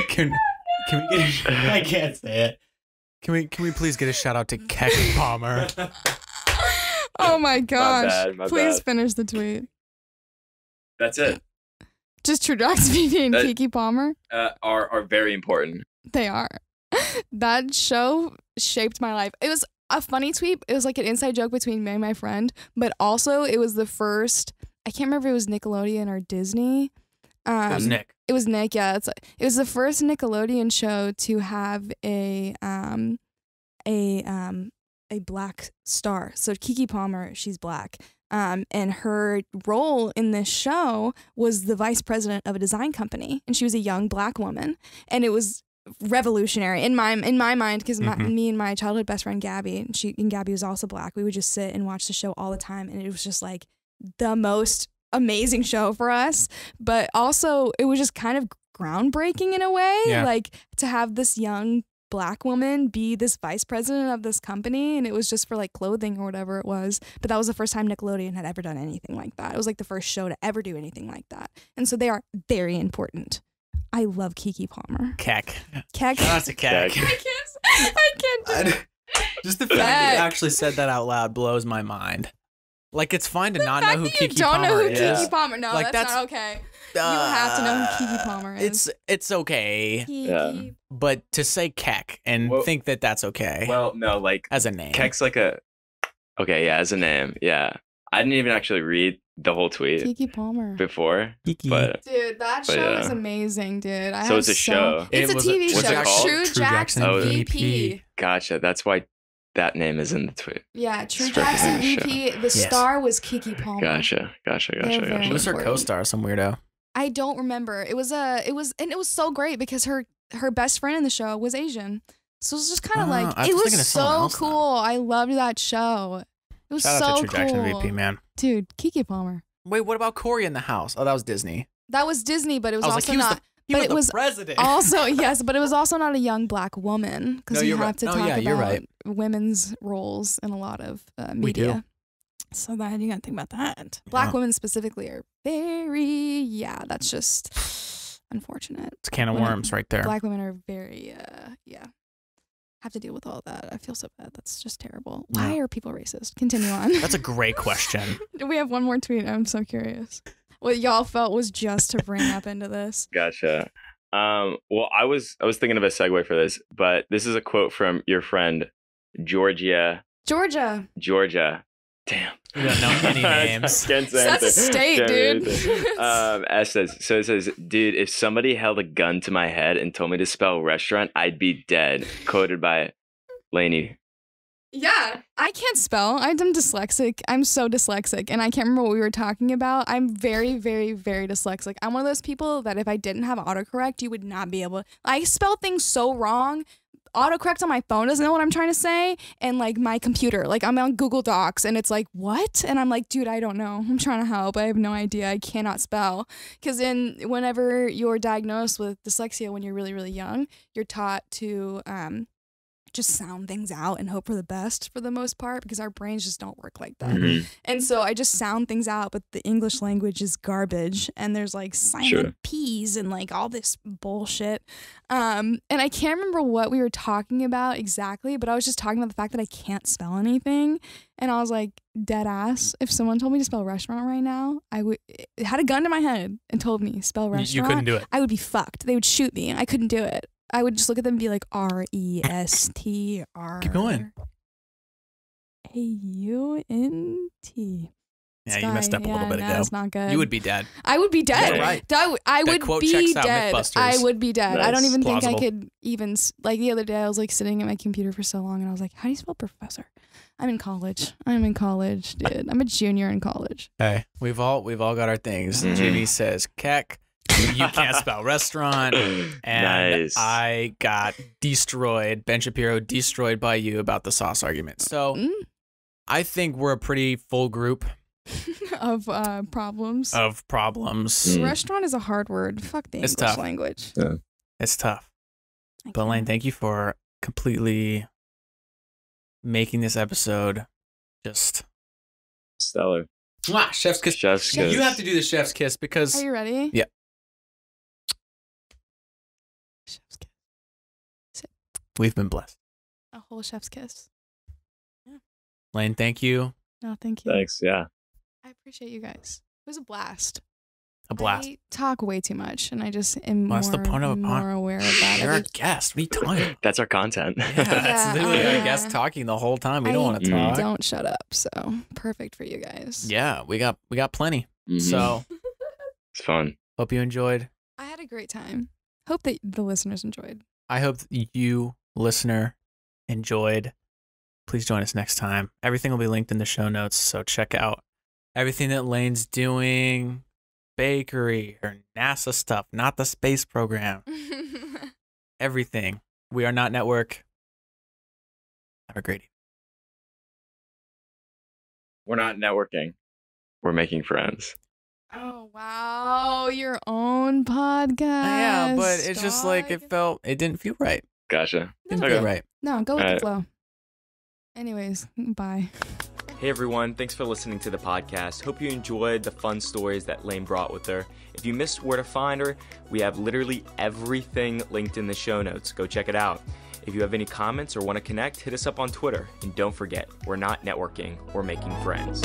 Can we get I can't say it. Can we please get a shout out to Keck Palmer? Oh my gosh. My Please bad. finish the tweet. That's it. Just Trudex VP and Kiki Palmer. Are very important. They are. That show shaped my life. It was a funny tweet. It was like an inside joke between me and my friend, but also it was the first, I can't remember if it was Nickelodeon or Disney. It was Nick. It was Nick, yeah. It was the first Nickelodeon show to have a black star. So Kiki Palmer, she's black. And her role in this show was the vice president of a design company, and she was a young black woman, and it was revolutionary in my mind because me and my childhood best friend Gabby, and Gabby was also black. We would just sit and watch the show all the time, and it was just like the most amazing show for us. But also, it was just kind of groundbreaking in a way, like to have this young black woman be this vice president of this company, and it was just for like clothing or whatever it was, but that was the first time Nickelodeon had ever done anything like that. It was like the first show to ever do anything like that, and so they are very important. I love Kiki Palmer. Keck. Keck. Shout out to Keck. I can't do it. Just the fact that you actually said that out loud blows my mind. Like, it's fine to not know who Kiki don't Palmer know who is. Kiki Palmer. No, Like, that's not okay. You have to know who Kiki Palmer is. It's okay. Kiki. But to say Keck and think that that's okay. Well, no, like as a name. Keck's like as a name. Yeah. I didn't even actually read the whole tweet Kiki Palmer before. Kiki. But dude, that show is amazing, dude. So it's a show. It's a TV what's it show. called? True Jackson VP. Gotcha. That's why that name is in the tweet. Yeah, True Jackson VP. The star was Kiki Palmer. Gotcha. Who was her co-star? Some weirdo. I don't remember. It was so great because her best friend in the show was Asian. So it was just kind of like, it was so cool. I loved that show. It was Shout so out to True cool. Jackson VP, man. Dude, Kiki Palmer. Wait, what about Corey in the House? Oh, that was Disney. That was Disney, but it was also he was not. He was the president. Also, yes, but it was also not a young black woman because you have to talk about women's roles in a lot of media. So that you gotta think about that. Black women specifically are very, that's just unfortunate. It's a can of worms right there. Black women are very, have to deal with all that. I feel so bad. That's just terrible. Why are people racist? Continue on. That's a great question. We have one more tweet. I'm so curious. What y'all felt was just to bring up into this. Gotcha. Well, I was thinking of a segue for this, but this is a quote from your friend Georgia. Damn. You don't know any names. That's a state, dude. It says, dude, if somebody held a gun to my head and told me to spell restaurant, I'd be dead. Quoted by Laney. Yeah, I can't spell. I'm dyslexic. I'm so dyslexic, and I can't remember what we were talking about. I'm very, very, very dyslexic. I'm one of those people that if I didn't have autocorrect, you would not be able. I spell things so wrong. Autocorrect on my phone doesn't know what I'm trying to say, and like my computer, like I'm on Google Docs, and it's like, what? And I'm like, dude, I don't know. I'm trying to help. I have no idea. I cannot spell. Because whenever you're diagnosed with dyslexia when you're really, really young, you're taught to just sound things out and hope for the best for the most part, because our brains just don't work like that. Mm-hmm. And so I just sound things out, but the English language is garbage, and there's like silent P's and like all this bullshit. And I can't remember what we were talking about exactly, but I was just talking about the fact that I can't spell anything. And I was like, dead ass, if someone told me to spell restaurant right now, had a gun to my head and told me spell restaurant. You couldn't do it. I would be fucked. They would shoot me. I couldn't do it. I would just look at them and be like, R-E-S-T-R. Keep going. A-U-N-T. Yeah, you messed up a little bit ago. That's not good. You would be dead. I would be dead. Yeah, right. I would be dead. I would be dead. Nice. I don't even think I Plausible. could even, like the other day, I was like sitting at my computer for so long, and I was like, how do you spell professor? I'm in college, dude. I'm a junior in college. Hey, we've all got our things. Mhm. Jimmy says keck. You can't spell restaurant. And Nice. I got destroyed. Ben Shapiro destroyed by you about the sauce argument. So I think we're a pretty full group of problems. of problems. Restaurant is a hard word. Fuck the It's English tough. language. It's tough. But Lane, thank you for completely making this episode just Stellar. Mwah, chef's kiss. Chef's kiss. You have to do the chef's kiss because Are you ready? Yeah. Chef's kiss. we've been blessed. A whole chef's kiss. Lane, thank you. No, thank you. Thanks. Yeah. I appreciate you guys. It was a blast. A blast. I talk way too much, and I just am Well, that's the point of a more aware of that. You're a guest. What are you talking about? That's our content. Yeah, that's literally our guest talking the whole time. We don't want to talk. Don't shut up. So perfect for you guys. Yeah, we got plenty. Mhm. So It's fun. hope you enjoyed. I had a great time. Hope that the listeners enjoyed. I hope you, listener, enjoyed. Please join us next time. Everything will be linked in the show notes, so check out everything that Lane's doing. Bakery, her NASA stuff, not the space program. Everything. We Are Not Network. Have a great evening. We're not networking. We're making friends. Oh wow, your own podcast. Yeah, but it's just like it didn't feel right. Gotcha. Didn't Okay. feel right. No, go with the Alright. flow. Anyways, bye. Hey everyone, thanks for listening to the podcast. Hope you enjoyed the fun stories that Lane brought with her. If you missed where to find her, we have literally everything linked in the show notes. Go check it out. If you have any comments or want to connect, hit us up on Twitter. And don't forget, we're not networking, we're making friends.